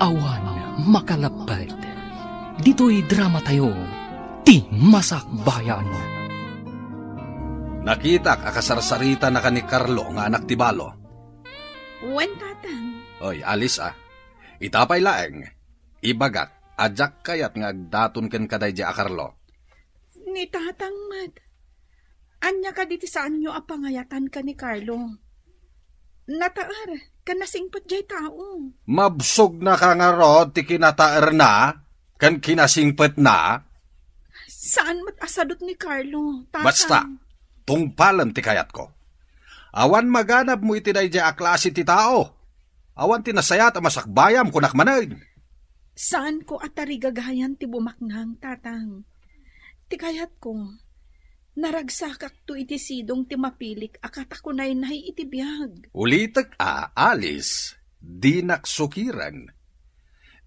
awan makalapad. Dito'y drama tayo, ti Masakbayan. Nakita akasarsarita na ka ni Carlo nga anak ti Balo. Wen, tatang. Oy, alis Itapay laeng. Ibagak, ajak kayat nga agdaton ken kaday di a Carlo. Ni tatang mad. Anya ka diti saan nyo apangayatan ka ni Carlo. Nataar, kanasingpat jay tao. Mabsog na ka nga ro, ti kinataer na, kan kinasingpet na. Saan matasadot ni Carlo, tatang? Basta, tungpalan ti kayat ko. Awan maganap mo iti day a klase ti tao. Awan tinasayat a masakbayam kunak manay. Saan ko atari gagayan ti bumaknang, tatang? Ti kayat ko, naragsakak to iti sidong ti mapilik akatakunay nahi iti biyag. Ulitek alis, di naksukiran.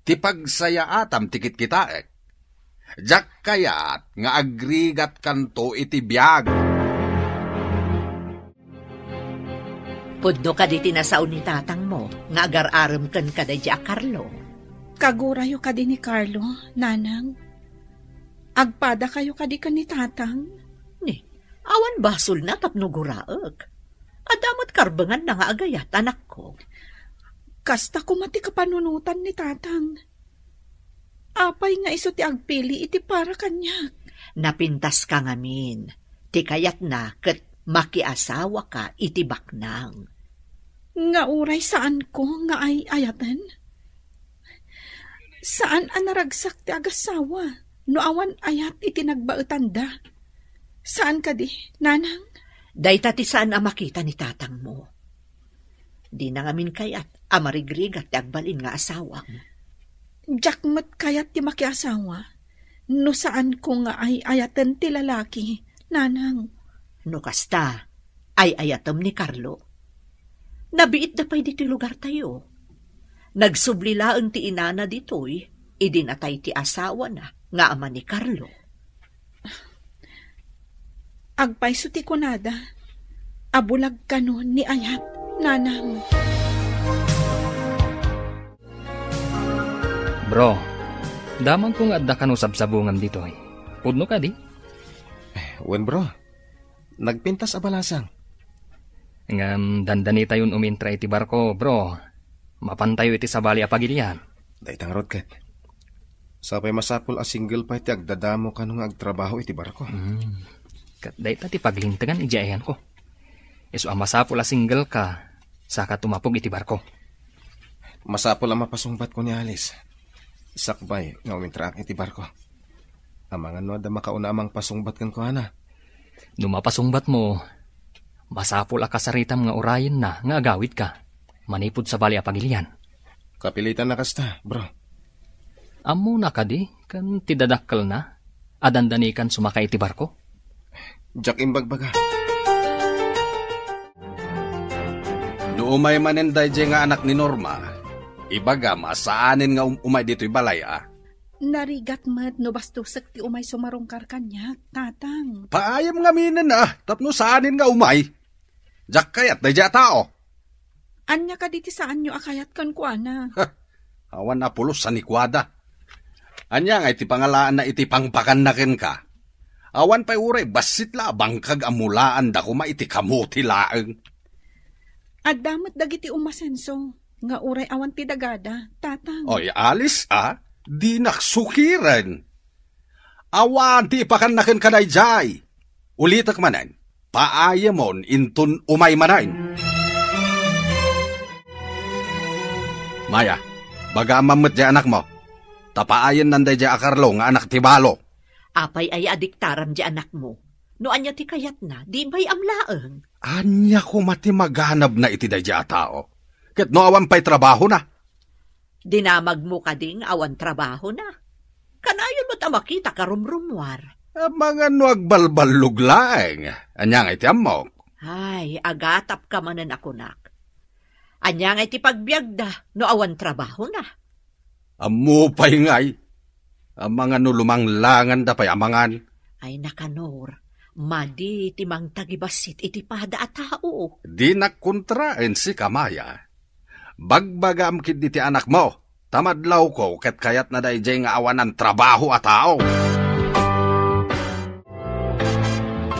Ti pagsayaatam tikit kitaek. Jak kayat nga agrigat kanto iti biyag. Pudno ka di tinasaon ni tatang mo, nga agar-aram kan ka da a Carlo. Kagurayo ka din ni Carlo, nanang. Agpada kayo ka di ka ni tatang. Ni, awan basol na tapno guraag. Adamot karbangan na nga agayat, anak ko. Kasta kumati kapanunutan ni tatang. Apay nga iso ti agpili iti para kanyak. Napintas ka ngamin. Ti kayat na ket makiasawa ka iti baknang. Nga uray saan ko nga ay ayatan? Saan anaragsak ti agasawa? No awan ayat iti nagbaetanda. Saan ka di, nanang? Dayta ti saan makita ni tatang mo. Di na ngamin kayat amarigrigat ti agbalin nga asawang. Jakmat kayat ti makiasawa. No saan ko nga ay ayatan ti lalaki, nanang? No kasta, ay ayatom ni Carlo. Nabiit na pa'y dito lugar tayo. Nagsublilaan ti inana dito'y, idinatay ti asawa na, nga ama ni Carlo. Agpayso ti kunada, abulag ka no ni ayat, nanang. Bro, damang kong adda ka no sabsabungan dito'y. Pudno ka di? Wen bro, nagpintas abalasang. Ngam dandani tayon umintra iti barko, bro. Mapantayo iti sabali a pagilian. Daytang rod ket. Sapay masapul a single pa iti agdadamo ka nung agtrabaho iti barko. Kat dayta ti paglintagan ijayan ko. Isu ang masapul a single ka, saka tumapog iti barko. Masapul ang mapasungbat ko ni Alice. Sakbay nga umintra iti barko. Amangan no da makauna amang pasungbat kan ko ana. Numapasungbat mo, masapul a kasaritam nga urayin na nga agawid ka. Manipod sa bali a pagilian. Kapilitan na kasta, bro. Amo na ka di, kan tidadakkel na, adandani kan sumakay iti barko. Jack imbagbaga. No umay manenday nga anak ni Norma, ibaga masaanin nga umay dito'y balay Narigat mat no bastusek ti umay sumarungkar kanyak, tatang. Paayam nga minin tapno saanin nga umay. Jak kayat day tao. Anya ka diti saan nyo akayat kan kuana? Awan na pulos sa nikwada. Anya nga iti pangalaan na iti pangpakan na ken ka. Awan pa'y uray basit la bangkag amulaan da kuma iti kamuti laeng. At damat dagiti umasenso, nga uray awan ti dagada, tatang. Oy, alis di naksukiran. Awan ti ipakan na ken kanay jay. Ulitak manan, paayamon intun umay manain. Maya, baga mamit di anak mo. Tapaayan nanday di Carlo nga anak ti Balo. Apay ay adiktaram di anak mo. No anya ti kayat na, di ba'y amlaeng. Anya ko mati maghanab na iti day di tao. Ket no awan pa'y trabaho na. Dinamag mo ka ding awan trabaho na. Kanayon mo tamakita karumrumwar. Mga no agbalbalug laeng. Anya nga iti amok. Ay, agatap ka manan ako nak. Anya nga iti pagbiag da, no awan trabaho na. Amu pa'y ngay. Ang mga no lumanglangan da pa'y amangan. Ay nakanor, madi timang tagibasit iti pada a tao. Di nakontraen si Kamaya. Bagbagam kid iti anak mo, Tamadlaw ko ket kayat na dayjay nga awan ng trabaho a tao.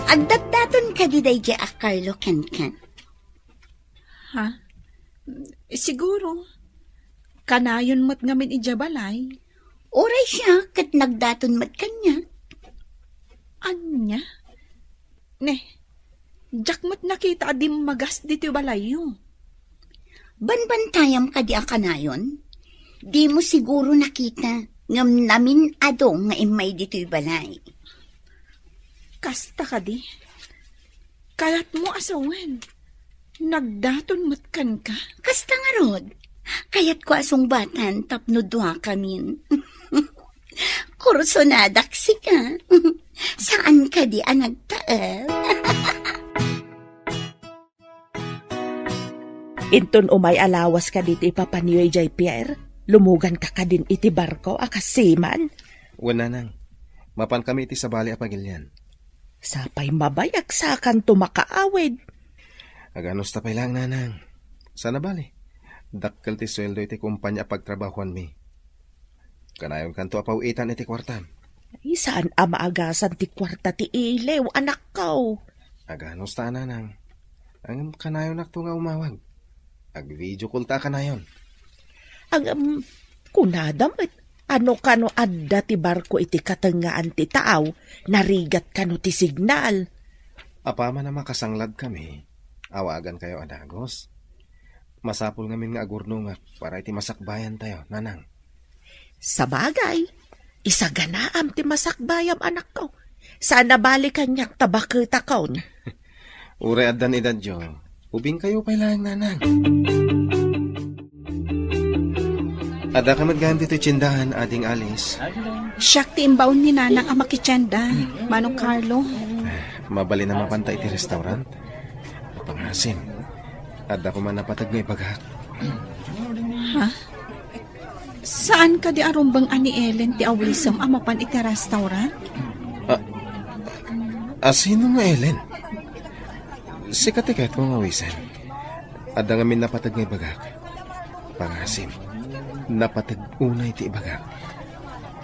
Agdagdaton ka di dayjay a Carlo ken. Ha? Siguro. Kanayon mo't ngamin ijabalay. Oray siya kat nagdaton mat kanya. Anya? Ne, jak mo't nakita adim magas dito balayo. Banbantayam ka di a kanayon? Di mo siguro nakita ngam namin adong nga imay dito'y balay. Kasta ka di. Kayat mo asawan. Nagdaton matkan ka. Kasta nga rod. Kayat ko asong batan tapno dua kamin. Kursonadak si ka. Saan ka di nagtaal? Inton umay alawas ka dito ipapaniyoy jay Pierre. Lumugan ka din iti barko akasiman. Wala nang. Mapan kami iti sabali a pagilyan. Sapay mabayak sa kan tumakaawid. Aganos tapay lang nanang. Sana bali. Dakkel ti sweldo iti kumpanya pagtrabahuan mi. Kanayon kanto apawitan iti kwartan. Saan maagasan ti kwarta ti ilew, anak ko? Aganos ta nanang. Ang kanayon nakto nga umawag. Ag-video call ta kanayon. Ang kunadam at ano kano adda ti barko iti katengaan ti taaw, narigat kano ti signal. Apama na makasanglad kami, awagan kayo adagos. Masapul ngamin nga agurnungak para iti masakbayan tayo, nanang. Sa bagay, isaganaam ti masakbayam anak ko. Sana balikan niyak tabakita kaon. Ure addan idadyo, ubing kayo pay lang nanang. Ada ka maggaan dito tsindahan, ading Alice. Siyak ti imbaon ni nanang ang makitsenda, Manong Carlo. Mabali na mapantay ti restaurant. Pangasim. Ada ko man napatag may paghak. Ha? Saan ka di arumbang ani Ellen ti awisam amapan iti restaurant? Sino nga Ellen? Si katikat mo nga wisan. Ada nga min napatag may paghak. Pangasim. Napatag unay ti ibagam.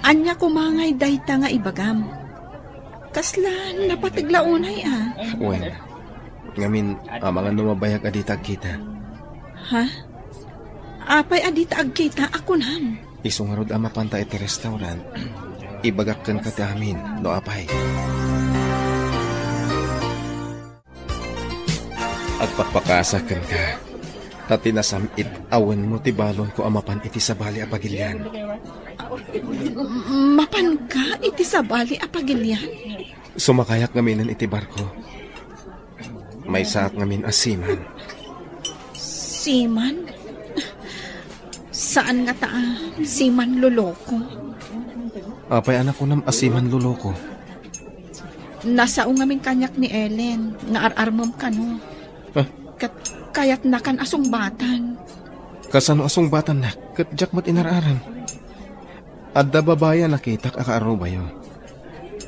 Anya kumangay dayta nga ibagam. Kasla napatagla unay Well, ngamin mga numabayag aditag kita. Ha? Apay adita agkita ako nam. Isungarod ang mapanta iti restaurant. Ibagakkan ka ti amin, no apay. Agpakpakasakan ka. Tati nasamit awan mo ti balon ko amapan iti sabali a pagilyan. Mapan ka iti sabali a pagilyan? Sumakayak ngaminan iti barko. May saat ngamin asiman. Siman? Saan nga siman luloko? Apay anak ko nam asiman luloko. Nasao ngamin kanyak ni Ellen, nga ar-armam ka no. Kayat na kan asong batan. Kasano asong batan na, katjak mat inararan. Adda babaya nakitak akaaro bayo.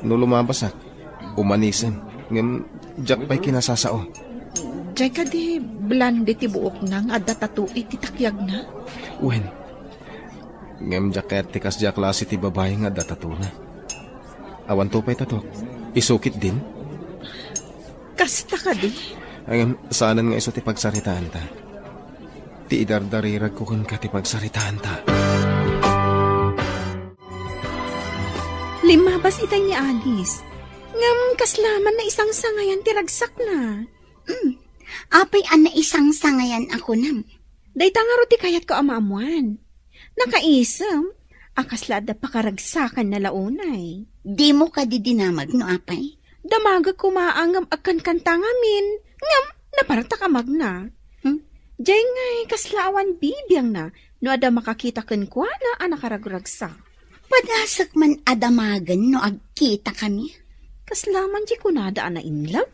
No lumabasak, umanisan, ngam jak pa'y kinasasao. Jay ka di blandi ti buok nang adda tatu iti takyag na? Wen, ngam jak kaya't tikas jak klase ti babaya nga adda tatu na. Awan to pa'y tatok, isukit din. Kasta ka di? Ang saanan nga iso ti pagsaritaan ta. Ti idardarirag ko kun ka ti pagsaritaan ta. Limabas itay ni Alice. Ngam kaslaman na isang sangayan ti ragsak na. Apay an na isang sangayan ako nam. Dayta nga ro ti kayat ko amaamuan. Nakaisam, akaslada pakaragsakan na launay. Di mo ka di dinamag no apay? Damagag kumaangam agkan kanta ngamin. Ngam, naparata ka magna. Diyay ngay, kaslawan bibiyang na, no ada makakita kan kwa na anakaragragsa. Padasak man adamagan no agkita kami. Kaslaman di kunada ana inlaw.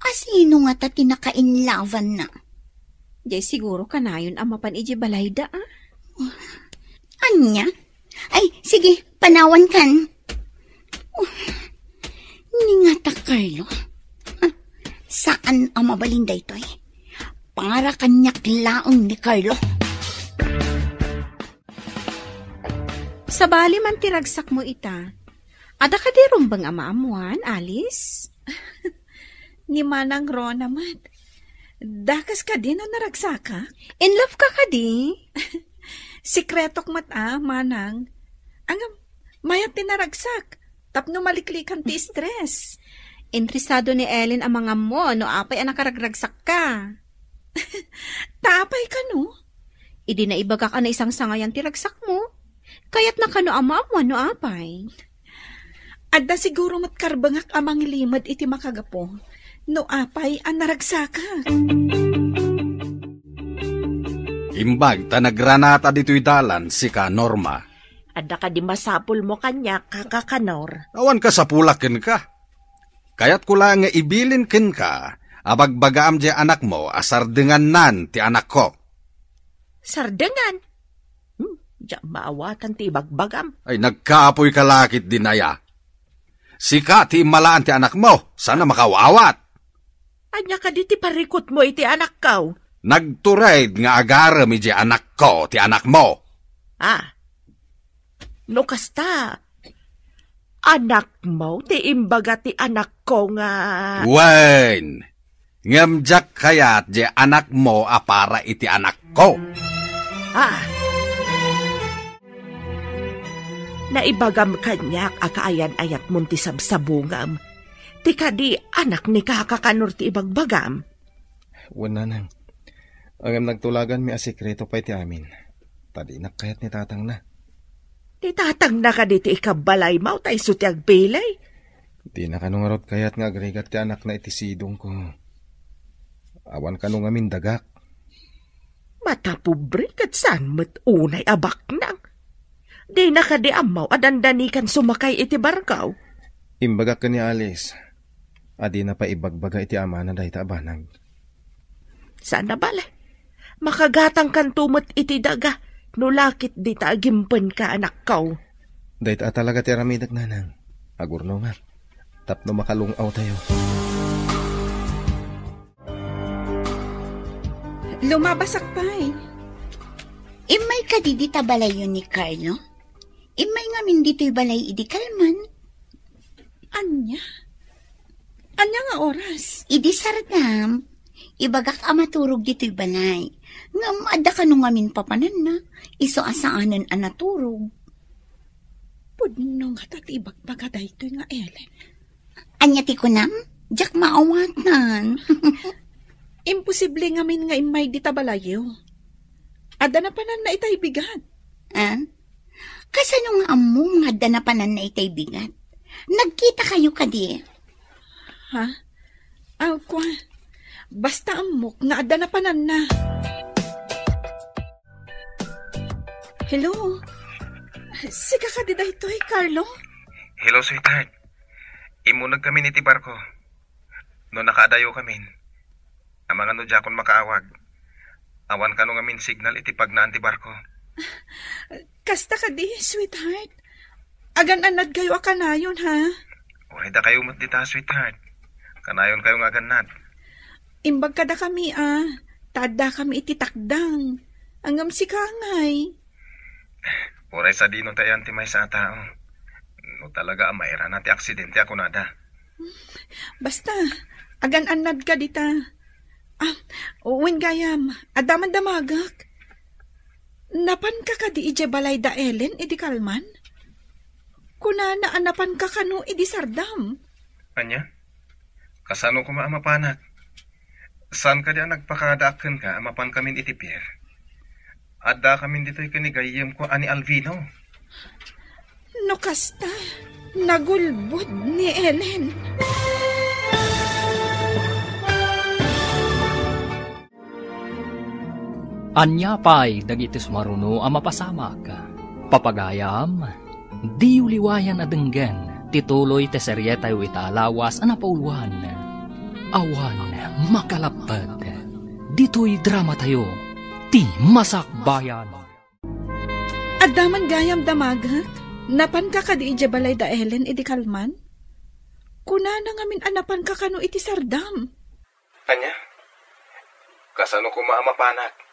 Asino nga ta tinakainlawan na? Diyay siguro kanayon amapan iji balayda Anya? Ay, sige, panawan kan. Ningata Carlo. Saan ang mabalinday ito Para kanyak laong ni Carlo. Sa bali man tiragsak mo ita. Ada ka di rumbang amaamuan, Alice? Ni Manang Rona mat. Dakas ka din o naragsaka? In love ka di? Sikretok mat Manang. Ang mayat tinaragsak. Tapno maliklikan ti stress. Interesado ni Ellen ang mga mo, no apay ang nakaragragsak ka. Tapay ka no? Idi na ibaga ka na isang sangayan tiragsak mo. Kaya't na kano amaamuan no apay. Adda siguro matkarbangak amang limad iti makagapo. No apay ang naragsaka. Imbag ta nagranata dito'y dalan si ka Norma. Adda ka di masapul mo kanya, kakakanor. Awan ka sa pulakin ka. Kaya't ko lang nga ibilin kin ka, abagbagaam di anak mo, asardengan nan ti anak ko. Sardengan? Diya maawatan ti bagbagam. Ay nagkaapoy kalakit dinaya. Sika ti malaan ti anak mo, sana makawawat. Anya ka di ti parikot mo iti anak kaw. Nagtured nga agaram iti anak ko, ti anak mo. No kasta, anak mo, ti imbaga ti anak ko nga... Wen, ngamjak kayat di anak mo para iti anak ko. Naibagam kanyak akaayan-ayat mong ti sabsabungam. Ti kadi anak ni kakakanor ti ibagbagam. Wala nang. Ang nagtulagan mi asikreto pa iti amin. Tadi nakayat ni tatang na. Ti tatang na ka di ti ikabalay mo tayo suti agbilay. Di na kanungarot kayat nga agregat ti anak na iti sidong ko. Awan kanung amin dagak. Matapobre kat saan mat unay abak nang. Di na ka di amaw adandanikan sumakay iti barkaw. Imbagak ka ni Alice. Adi na pa ibagbaga iti ama na dahi tabanag. Saan na bala? Makagatang kan tumot iti daga. Nulakit di taagimpan ka anak kaw. Dahi ta talaga ti ramidag nanang. Agurno nga. Tapno makalungaw tayo. Lumabasak pa Imay ka di balay yun ni Carlo? Imay nga min dito'y balay idi kalman. Anya? Anya nga oras? Idi sardam. Ibagak amaturog dito'y balay. Ngam adda ka nung amin papanan na. Iso asaanan anaturog. Pudno nga tatibagbaga da ito'y nga Ellen. Anya ti ko nam? Diyak maawatan. Imposible nga min nga imay di tabalayo. Adda na panan na itay bigat. Kasano nga among adda na panan na itay bigat? Nagkita kayo kadi. Ha? Kwa. Basta amok nga adda na panan na. Hello? Sika ka di dahito Carlo? Hello, sweetheart. Imunag kami ni ti barko. No nakaadayo kami. Ang mga no jakon makaawag. Awan ka nung amin signal iti pagnaan ti barko. Kasta ka di, sweetheart. Agan-anad kayo akanayon, ha? Uray da kayo mat dita, sweetheart. Kanayon kayo nga aganad. Imbag kada kami, Tada kami iti takdang. Angam si kangay. Uray sa di no tayan ti may sa tao. No talaga mayra na ti aksidente ako nada. Basta, agan-anad ka dita. Uwin gayam, adaman damagak. Napan ka ka di ije balay da Ellen, idi kalman? Kuna na anapan ka kano idi sardam. Anya? Kasano ko maamapanak? Saan ka di nagpakadakan ka, amapan kamin iti pier? Adda kamin dito'y kanigayem ko ani Alvino. No kasta, nagulbod ni Ellen. Anya pa'y dagiti sumaruno ang mapasamak. Papagayam, di uliwayan adenggen, tituloy te seryeta yu italawas anapauluan. Awan makalapad, dito'y drama tayo, ti Masakbayan. Adaman gayam damagak, napan ka ka di ije balay da Ellen idi kalman? Kuna na ngamin anapan ka kano iti sardam. Anya? Kasano ko maamapanak?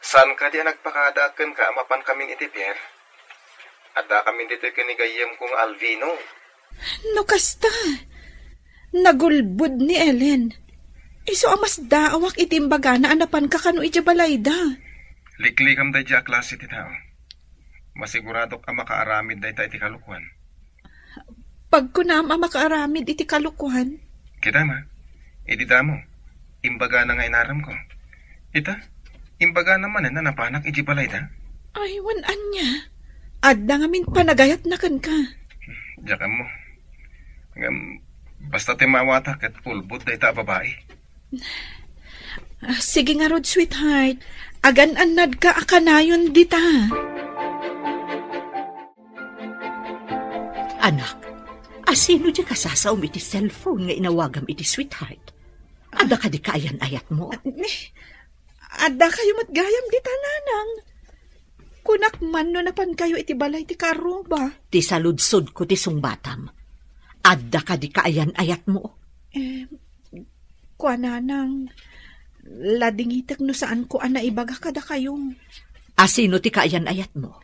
San ka di nagpakadakan ka amapan kamin iti pier? Ada kami dito kinigayam kong Alvino. No kasta. Nagulbud ni Ellen. Iso amas daawak itimbaga na anapan ka kano iti balayda. Likli kam day ja klase ti tao. Masiguradok ang makaaramid day tayo iti kalukuhan. Pagkunam ang makaaramid iti kalukuhan. Kita ma, idita mo. Imbaga na nga inaram ko. Ita, imbaga naman na napanak iti balayda. Ay, wanan niya. Adda ngamin panagayat na kan ka. Diyan mo. Basta timawata kat pulbot day ta babae. Sige nga rod, sweetheart. Agan-anad ka akanayon dita. Anak, asino di ka sasaum iti cellphone nga inawagam iti sweetheart? Ada ka di kaayan-ayat mo? Adda kayo matgayam dita, nanang. Kunak man no napan kayo iti balay ti karuba. Ti saludsod ko ti sungbatam. Adda ka di kaayan-ayat mo? Kuananang, ladingitek no saan ko ana ibaga kada kayong. Asino ti kaayan-ayat mo?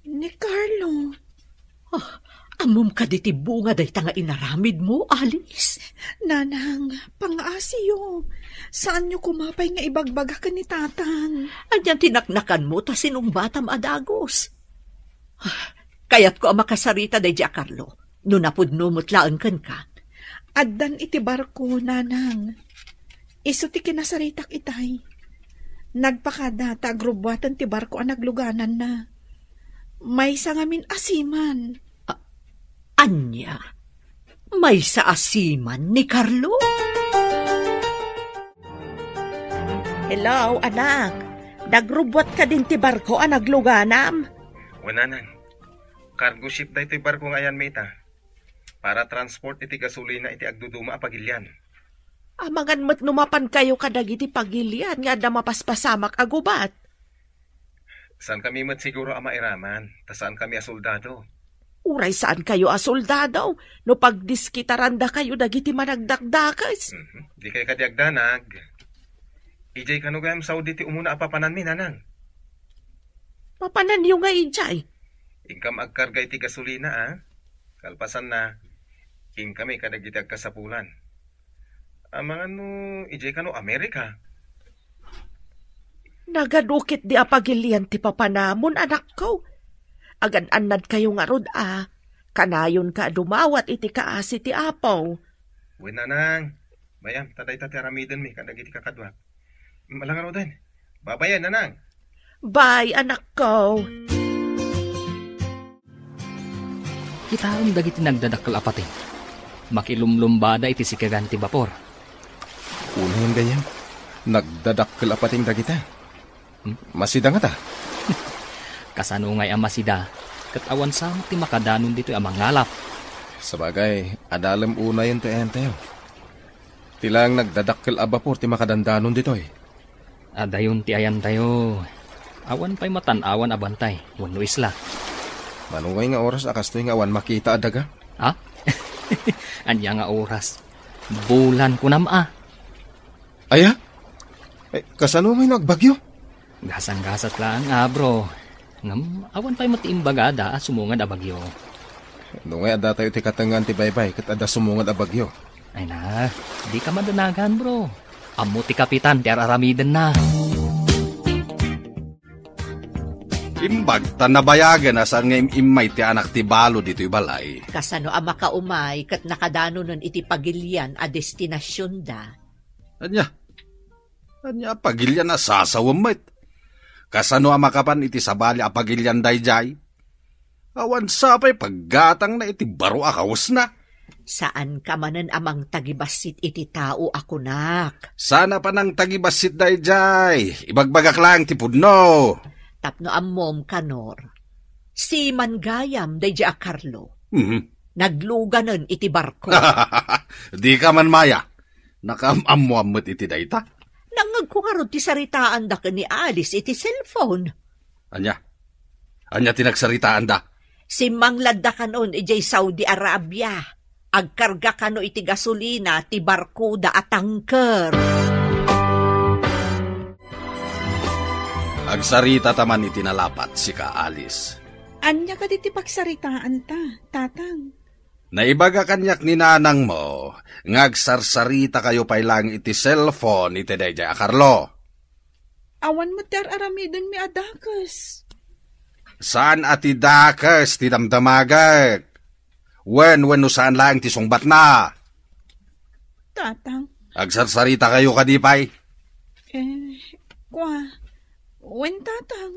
Ni Carlo. Amom ka di ti bunga day tanga inaramid mo, Alice. Nanang, pang-asiyo. Saan nyo kumapay nga ibagbaga ka ni tatang? Anyan tinaknakan mo ta sinong batam adagos. Kayat ko ang makasarita day Jack Carlo. No napudno mutlaan kan ka. Addan iti barko, nanang. Iso ti kinasaritak itay. Nagpakada ta agrubwatan ti barko ang nagluganan na. May sangamin asiman. Anya, may sa asiman ni Carlo? Hello, anak. Nagrubwat ka din ti barko ang nagluganam? Wananan. Cargo ship da ito'y barko ngayon, mita. Para transport iti gasolina iti agduduma a pagilyan. Amangan mat numapan kayo kadag iti pagilyan nga da mapaspasamak agubat. Saan kami mat siguro a mairaman? Ta saan kami a soldado? Uray saan kayo a soldado? No pagdiskitaranda kayo dagiti managdakdakas. Di kayo kadiagdanag. Ijay kano gayam Saudi ti umuna apapanan mi, nanang. Papanan yung nga ijay? Ingkam agkarga iti gasolina, ah. Kalpasan na, kami kadagiti agkasapulan. Amangan no, ijay kano Amerika. Nagadukit di apagilian ti papanamon, anak ko. Agan-anad kayo nga rod, ah. Kanayon ka dumawat iti kaasi ti apaw. Uy, nanang. Bayam, taday tati aramiden mi, kadagiti kakadwat. Malangan din. Babayan, nanang. Bye, anak ko. Kita ang dagiti nagdadakkel apatin. Makilumlumbada iti sikaganti bapor. Una yung ganyan. Nagdadakkel apating dagita. Masida nga ta. Kasano nga'y amasida, katawa sa ti makadanon dito amang ngalap. Sabagay, adalam una yun tayo. Tilang nagdadakkel abapor ti makadandanon dito eh. Adayon ti ayan tayo. Awan pa'y matanawan abantay, wano isla. Manungay nga oras akastoy nga awan makita adaga. Ha? Anya nga oras. Bulan ko nama. Aya? Kasano may nagbagyo? Gasang-gasat lang bro. Ngam, awan pa'y matiimbagada sumungad abagyo. Nungay ada tayo ti katangan ti baybay kat ada sumungad abagyo. Ay na, di ka madanagan bro. Amo ti kapitan ti araramiden na. Imbag, tanabayagan na saan nga imay ti anak ti balo dito'y balay. Kasano ang makaumay kat nakadano nun iti pagilyan a destinasyon da. Anya pagilyan na sasawamit. Kasano ang makapan iti sabali a pagilyan dayjay? Awan sapay paggatang na iti baro akawas na. Saan ka manan amang tagibasit iti tao ako nak? Sana pa nang tagibasit dayjay. Ibagbagak lang ti pudno. Tapno ammom kanor. Si Mangayam day Jack Carlo. Nagluganan iti barko. Di ka man maya. Nakamamuamot iti dayta. Nangag ko nga ron ti saritaan da ka ni Alice iti cellphone. Anya tinagsaritaan da. Si Manglad da kanon ijay Saudi Arabia. Agkarga kano iti gasolina ti barko da atangker. Agsarita taman iti nalapat si ka Alice. Anya ka diti pagsaritaan ta, tatang. Naibaga kanyak ni nanang mo, ngagsarsarita kayo pay lang iti cellphone iti dayjay a Carlo. Awan mo ter aramidon mi adakas. Saan ati dakas ti damdamagak? Wen no saan lang ti sungbat na? Tatang, Agsarsarita kayo kadipay. wen tatang.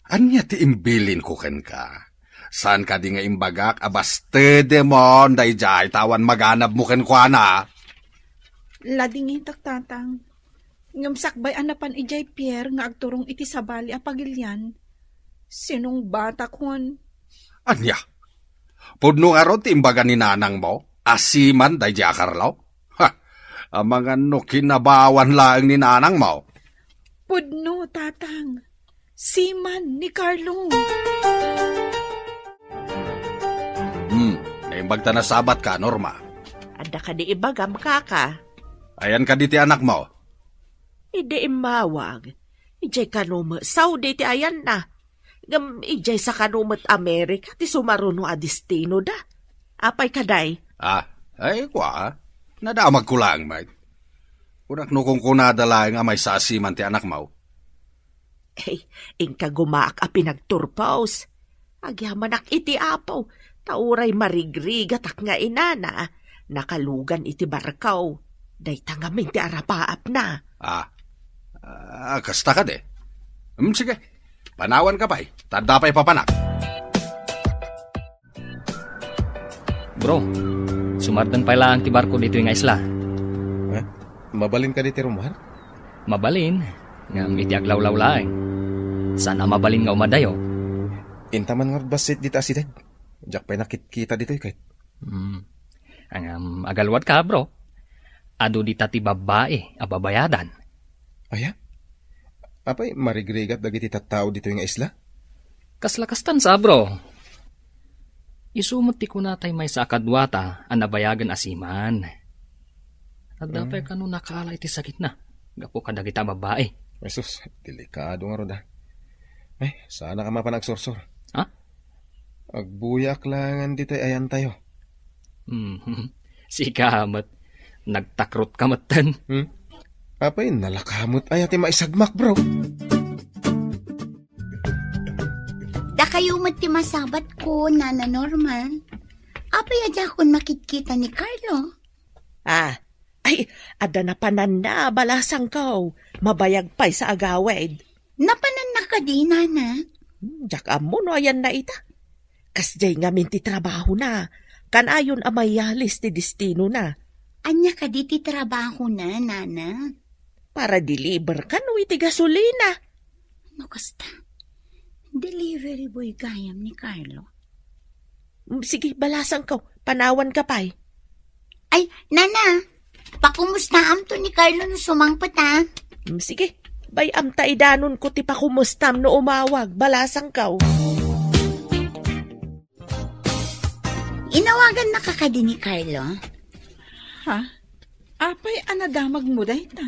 Anya ti imbilin ko ken ka? Saan ka di nga imbagak abaste demon dayjay tawan maganab mo ken kwa na? Ladingitak tatang. Ngamsakbay anapan ijay Pierre nga agturong iti sabali a pagilyan. Sinong bata kon? Anya? Pudno nga ron ti imbaga ni nanang mo? Asiman dayjay a Carlo? Ha! Amang ano kinabawan lang ni nanang mo? Pudno, tatang. Siman ni Carlo. Naimbag ta na sabat ka, Norma. Ada ka di ibagam kaka. Ayan ka di ti anak mo. Ide imawag. Ijay kanumat. Saudi ti ayan na. Ngam ijay sa kanumat Amerika ti sumaruno a destino da. Apay kaday? Ay kwa. Nadamag ko lang, mate. Kunak no kung kunadala nga may sasiman ti anak mo. Ingka gumaak a pinagturpaos. Agyamanak iti apaw. Tauray marigrigat ak nga inana. Nakalugan iti barkaw. Day tangamin ti arapaap na. Kasta ka de. Sige, panawan ka pa'y. Tanda pa'y papanak. Bro, sumardan pa lang ti barko dito yung isla. Mabalin ka diti Romuhan? Mabalin, ngam iti aglaw-law laeng. Sana mabalin nga umadayo. Intaman nga basit dita asidad. Diyak pa'y nakikita dito kahit. Ang agalwat ka, bro. Ado di tati babae, ababayadan. Aya? Apay, marigrigat dagiti tattao dito yung isla? Kaslakastan sa, bro. Isumot ti kunatay may sa akadwata, anabayagan asiman. At dapay ka nung nakaala iti sakit na. Gapo ka dagita babae. Jesus, delikado nga roda. Sana ka mapanagsorsor. Ha? Agbuyak langan dito ayan tayo. Si kamat. Nagtakrot kamatan. Apay, nalakamot ay ati maisagmak, bro. Da kayo ti masabat ko, Nana Norma. Apay adya kon makikita ni Carlo. Ada na panan na, balasang kaw. Mabayag pa'y sa agawid. Napanan na ka di, Nana. Diyak amo no ayan na ita. Kasjay nga minti trabaho na. Kanayon amayalis ti destino na. Anya ka di ti trabaho na, Nana. Para deliver ka no iti gasolina. No kasta. Delivery boy gayam ni Carlo. Sige, balasang kaw. Panawan ka pa'y. Ay, Nana. Pakumustaam to ni Carlo no sumangpat ha. Sige, bayam ta idanon ko ti pakumustam no umawag. Balasang kaw. Inawagan na kakadi ni Carlo. Ha? Apay anadamag mo dayta?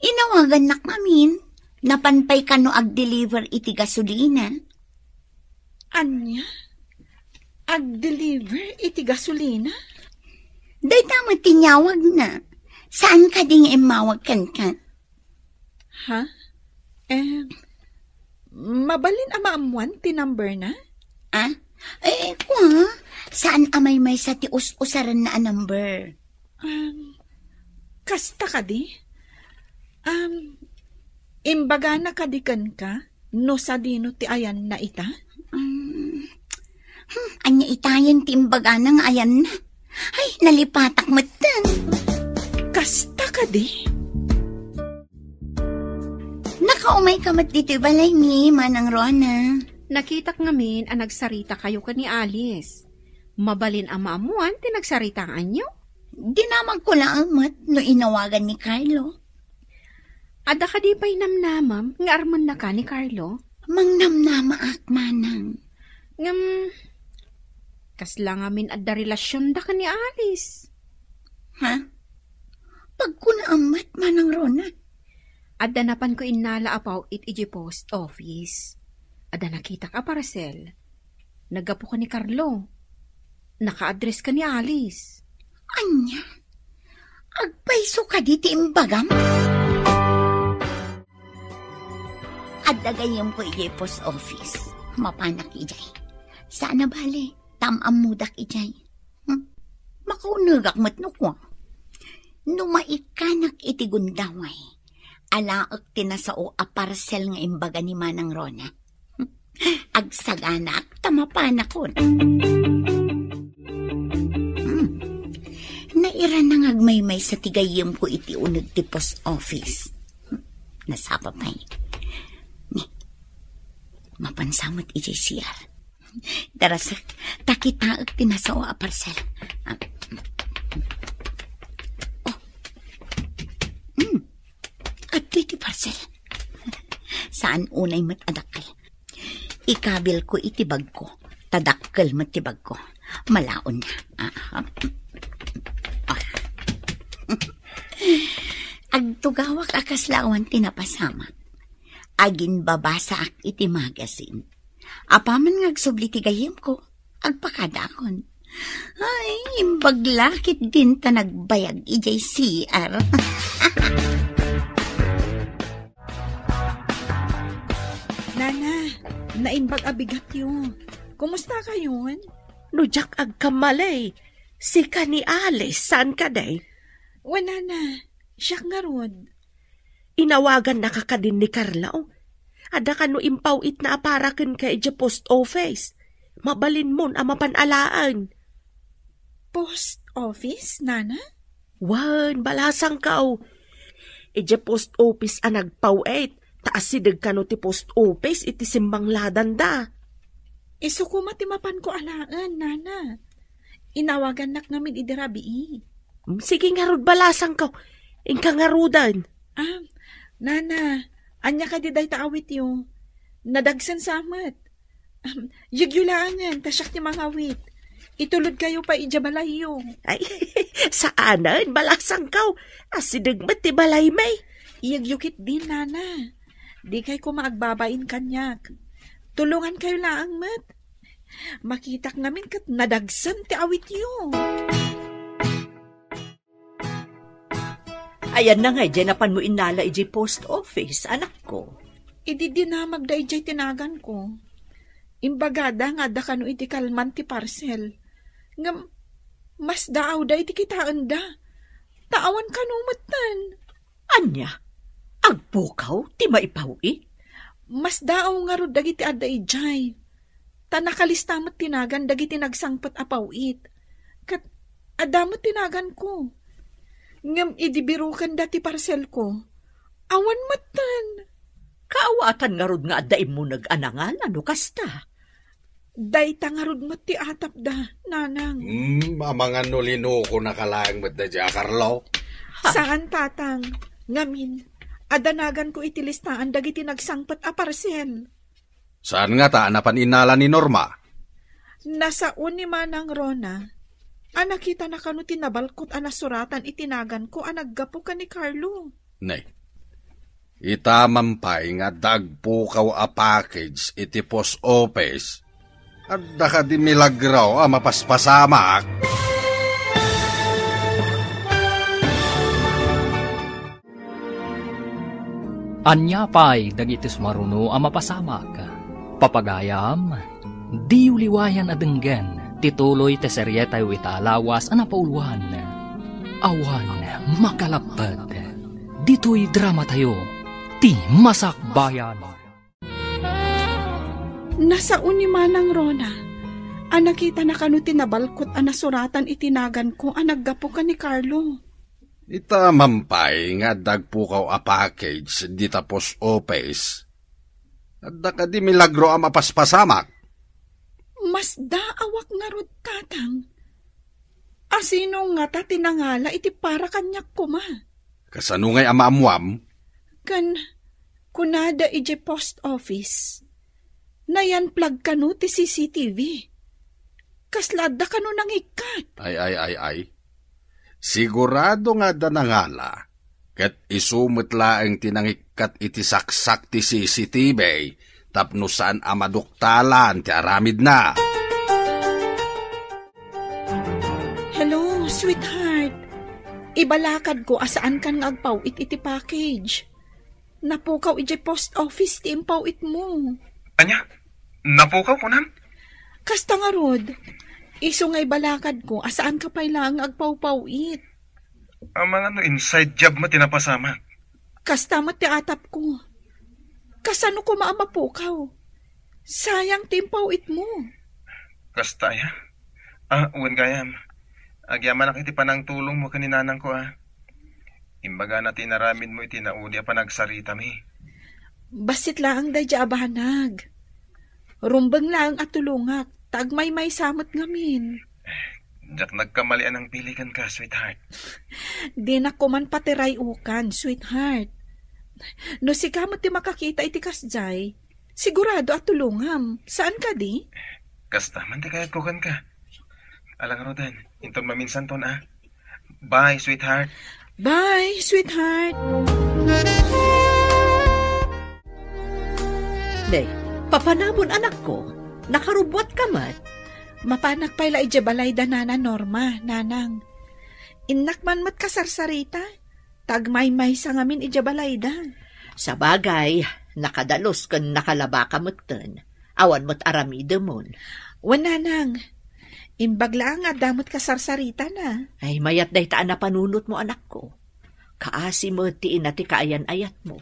Inawagan na kamin. Napanpay ka no ag-deliver iti gasolina. Anya? Ag-deliver iti gasolina? Day tama tinyawag na. Saan ka ding imawag kan? Ha? Mabalin amaamuan ti number na? Saan amay may sa ti usaran na number? Kasta ka di? Imbaga na kadikan ka? No sa dino ti ayan na ita? Anya itayan ti imbaga na nga ayan na. Ay, nalipatak matan. Kasta ka di? Nakaumay ka mat dito balay ni Manang Rona. Nakitak ngamin ang nagsarita kayo ka ni Alice. Mabalin ang maamuan, tinagsarita ang anyo? Dinamag ko lang amat no inawagan ni Carlo. Ada ka di pa'y namnamam, nga arman na ka ni Carlo? Mang namnama ak manang. Kasla ngamin adda relasyon da ka ni Alice. Ha? Pag ko na amat, Manang Rona. Adda napan ko inala apaw it iji post office. Ada nakita ka, Paracel. nagapo ka ni Carlo. Naka-address ka ni Alice. Anya, agpaiso ka di ti imbagam? Adagayam ko ijay post office. Mapanak ijay. Sana bali, tamam mudak ijay. Makaunagak matno ko. Numaikanak iti gundaway. Alaak tinasao a parcel nga imbaga ni Manang Rona. Agsagana ak tamapanakon. Naira nang agmaymay sa tigayim ko iti unag ti post office. Nasapa pa'y. Mapansamot iti siyar. Darasak, takitaag tinasao a parcel. At iti parcel. Saan unay matadakkel? Ikabil ko iti bag ko. Tadakkel matibag ko. Malaon na. Agtugawak akaslawan tinapasama. Agin babasa ak iti magazine. Apaman ngagsubli ti gayem ko. Agpakadakon. Ay, imbaglakit din ta nagbayag ijay CR. Nana, naimbag abigat yun. Kumusta kayon? Nujak agkamalay. Si ka ni Alice, saan ka day? Wala na. Siyak nga rod. Inawagan na kakadin ni Carla. Ada ka no impawit na aparakan ka ija post office. Mabalin mon ang mapanalaan. Post office, Nana? Wan, balasang ka ija post office ang nagpawit. Taas sidag ka no ti post office iti simbang ladan da. Iso ko matimapan ko alaan, Nana. Inawagan nak namin idirabi. Sige nga rod balasang ka. Ingka nga rodan. Nana, anya ka di day taawit yo. Nadagsan samat. Yugyulangan, tasyak ti mga awit. Itulod kayo pa ijabalay yo. Ay, saanan, balasang ka. Asidag mat ti balay may. Iyagyukit din, Nana. Di kay ko maagbabain kanyak. Tulungan kayo laang mat. Makitak namin kat nadagsan ti awit yo. Ayan na nga, dyan mo inala iji post office, anak ko. Idi dinamag da ijay tinagan ko. Imbagada nga da kano iti kalman ti parcel. Nga mas daaw da iti kitaan da. Taawan kanumatan. Anya? Agpukaw, ti maipawi? Mas daaw nga ro dagiti adda ijay. Tanakalistamat tinagan dagiti nagsangpat apawit. Kat adamot tinagan ko. Ngam idibirukan dati parcel ko. Awan matan. Kaawatan nga rod nga addaim mo nag-anangal, ano kasta? Day tangarod mo ti atap da, Nanang. Mga nulino ko nakalaang mat da dya, Carlo. Saan, Tatang? Ngamin, adanagan ko itilistaan dagiti nagsangpat a parcel. Saan nga ta anapan inala ni Norma? Nasa uni Manang Rona. Nakita na kano tinabalkot suratan itinagan ko naggapo ka ni Carlo. Nay, itamampay nga dagpukaw a package iti post office at daka di milagraw mapaspasamak. Anya pa'y dagitis maruno mapasamak. Papagayam, di uliwayan adenggen. Tituloy te seryetay wita alawas pauluan. Awan makalapad. Dito'y drama tayo. Ti Masakbayan. Nasa uni Manang Rona. Nakita na kano tinabalkot suratan itinagan ko naggapo ka ni Carlo. Itamampay nga dagpukaw a package di tapos office. At daka di milagro mapaspasamak. Mas daawak nga rod, Tatang. Asino nga ta tinangala iti para kanyak kuma. Kasanungay amaamuam? Kunada ije post office. Nayan plug kanu ti CCTV. Kaslada kanu nang ikat. Ay. Sigurado nga da nangala. Kat isumutla ang tinangikat iti saksak ti CCTV. Tapno saan amaduktalan ti aramid na. Sweetheart, ibalakad ko asaan kan nga agpawit iti package. Napukaw iti post office ti impawit mo. Anya? Napukaw ko nam? Kasta nga rod, iso nga ibalakad ko asaan ka pa lang agpawpawit. Ang mga inside job mo tinapasama. Kasta ti atap ko. Kasano ko maamapukaw? Sayang ti impawit mo. Kasta ya? Uwan gayam. Agyaman iti panang tulong mo kaninanang ko Imbaga na tinaramin mo iti naudi pa nagsarita mi. Basit lang day abahanag. Rumbang lang at tulungak. Tagmay-may samot ngamin. Diyak nagkamalian ang pilikan ka, sweetheart. Di na ko man patiray ukan, sweetheart. No si kamot ti makakita iti kasjay, sigurado at tulungam. Saan ka di? Kasta man ti kayat kukan ka. Alang rodan, inton maminsan ton Bye, sweetheart. Bye, sweetheart. Day, papanamon anak ko. Nakarubot ka man. Mapanak pala ijabalay da nana Norma, nanang. Innak man mat kasarsarita. Tagmay-may sa ngamin ijabalay da. Sa bagay, nakadalos kan nakalaba ka mutten. Awan mo't aramide mon. Wananang, imbagla ang adamot kasarsarita na. Ay mayat day taan na panunot mo anak ko. Kaasi mo tiin na ti kaayan-ayat mo.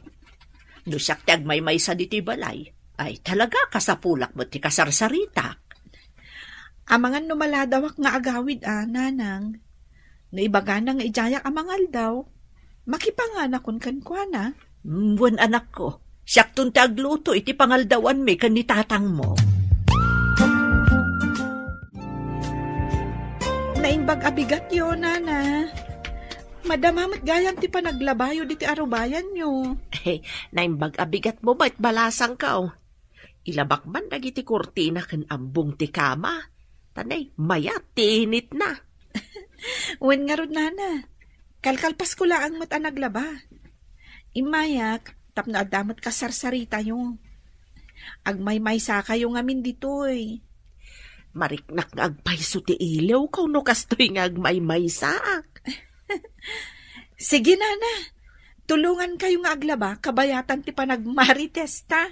Nusak ti agmay-may sa diti balay. Ay talaga kasapulak mo ti kasarsarita. Amangan numaladawak nga agawid nanang. Naibaga na nga ijayak amangal daw. Makipanganakon kankwana. Buwan anak ko, siyak tun ti agluto iti pangaldawan may kanitatang mo. Naimbag abigat yun, nana. Madamamat gayam ti panaglabayo diti arubayan nyo. Naimbag abigat mo ba't balasang ka Ilabak man dagiti kurtina ken ambong ti kama. Tanay, mayat ti init na. Wen nga rod, nana. Kalkalpas ko lang mat naglaba. Imayak, tapno adamot kasarsarita yung. Agmay-may sa kayo ngamin ditoy. Mariknak nga agpayso ti ilaw kaw no kastoy nga agmay-may saak. Sige, nana. Tulungan kayo nga aglaba, kabayatan ti panagmaritesta.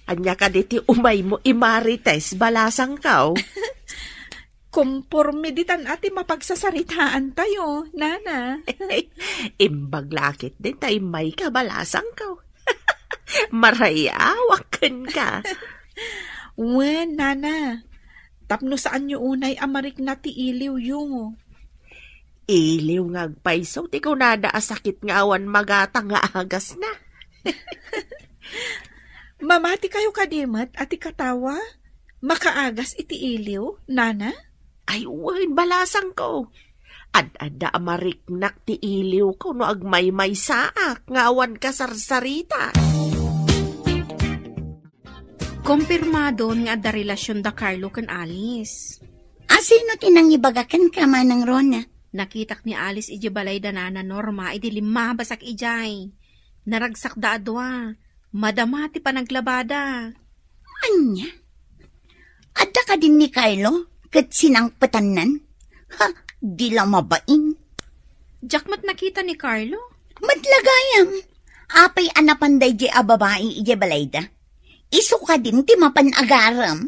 Anya ka diti umay mo imarites, balasang kaw. Kumporme ditan ati mapagsasaritaan tayo, nana. Imbag lakit din tayo may kabalasang kaw. Marayawakan ka. Wen, nana. Tapno saan nyo unay amarik na ti iliw yung. Iliw nga agpayso, ti ko nada asakit nga awan magatang nga agas na. Mamati kayo kadimat at ikatawa? Makaagas iti iliw, nana? Ay, wen, balasang ko. Ad-ada amariknak ti iliw ko no agmay-may saak nga awan kasarsarita. Kumpirmado nga da relasyon da Carlo kan Alice. Sino tinangibagakan ka manang Rona? Nakitak ni Alice iji balay da nana Norma, idi lima basak ijay. Naragsak da adwa. Madamati pa naglabada. Anya? Adda ka din ni Carlo? Kat sinang patanan? Di lang mabaing. Jakmat nakita ni Carlo? Madlagayam. Apay anapanday di ababae ije balayda. Iso ka din ti mapanagaram.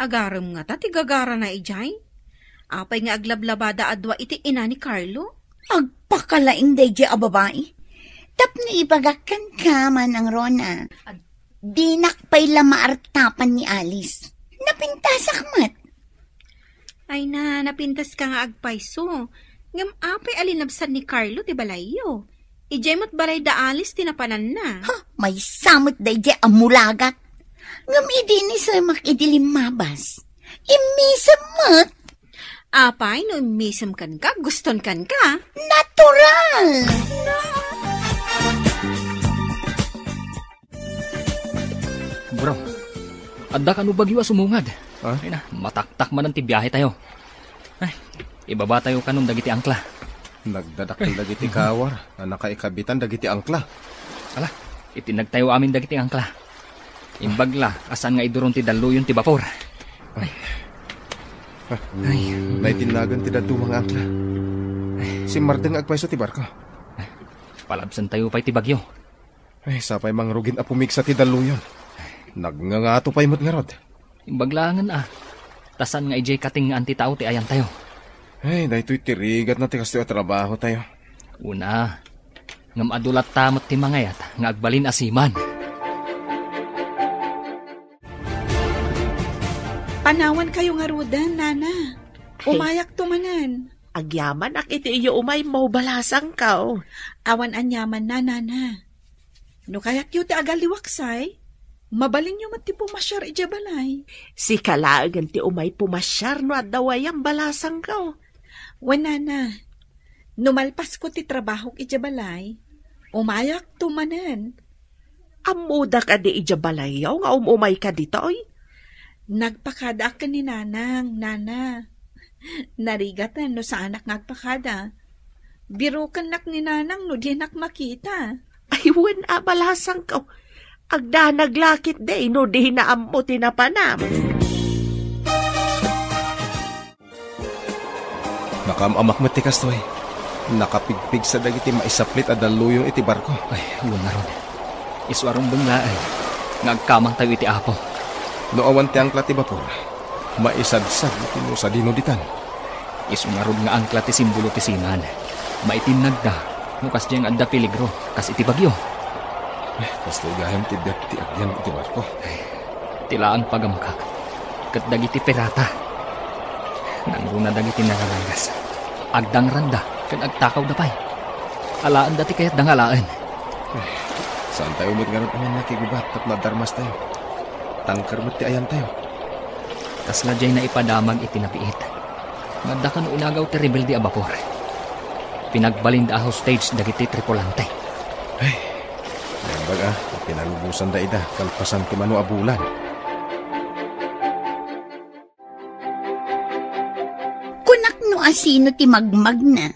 Agaram nga ta, tigagara na ijay. Apay nga aglablabada adwa iti ina ni Carlo. Agpakalaing day di ababae. Tapno ibagakan ka manang Rona. Dinakpay lamaartapan ni Alice. Napintasak mat. Ay na, napintas ka nga agpayso. Ngam apay alinabsan ni Carlo ti balayo. Ijay mo't balay da Alice tinapanan na. May samot day di amulagat. Ngam idini sa makidilim mabas. Imisam mat. Apay, no imisam kan ka, guston kan ka. Natural! Bro, adda ka no bagyo sumungad. Ha? Ay na, mataktak man ang tibiyahe tayo. Ay, ibaba tayo kanong dagiti angkla. Nagdadakil dagiti kawar, nakaikabitan dagiti angkla. Ala, itinagtayo amin dagiti angkla. Imbagla, asan nga iduron ti daluyon ti bapor. Ay. Ay, naitinagan ti dadu mga angkla. Si Mardeng agpaiso ti barko. palabsan tayo pa'y ti bagyo. Ay, sapay mangrugin a pumiksa ti daluyon. Nagngangato pa'y mo't nga rod. Imbaglangan tasan nga ijay kating nga anti tao ti ayan tayo. Ay, dahito'y tirigat na ti kasto trabaho tayo. Una, ngam adulat tamat ti mangayat nga agbalin asiman. Panawan kayo nga rudan, Nana. Umayak tumanan. Agyaman ak iti iyo umay maubalasang kao. Awan anyaman na, Nana. No kayak yu ti agaliwaksay, mabalin yu mati pumasyar ija balay. Si kalaagan ti umay pumasyar no at dawayang balasang kao. Wen, Nana, numalpas ko ti trabaho ija balay, umayak tumanan. Amuda ka di ija balayaw nga umay ka dito oy. Nagpakada ka ni Nanang, Nana. Narigatan no sa anak nagpakada. Birukan nak ni Nanang no di nak makita. Ay, wen abalasang ka. Agda naglakit day no di naammo tinapanam. Nakamamak mo ti kastoy. Nakapigpig sa dagiti maisaplit a daluyong iti barko. Ay, yun na ron. Iswarong bangla ay. Ngagkamang tayo iti apo. No awan ti angkla ti bapor. Maisadsad iti no sa dinuditan. Isungarod nga angkla ti simbolo ti sinan. Maitinag da. Nukas diyang adda peligro. Kas iti bagyo. Kastoy gaham ti bet ti agyan iti barko. Tilaan pagamkak. Kat dagiti pirata. Nangruna dagiti nararangas. Agdang randa. Kan agtakaw da pay. Alaan dati kaya't dangalaan. Saan tayo mo't nga ron aman nakigubat at nadarmas tayo. Tangkar mo't ti ayan tayo. Tas nga diyay na ipadamag itinapiit. Ngadda ka no unagaw ti rebelde a bapor. Pinagbalin da hostage dagiti tripulante. Ay, nambag pinalubusan da ida kalpasan ti mano abulan. Kunak no asino ti magmag na.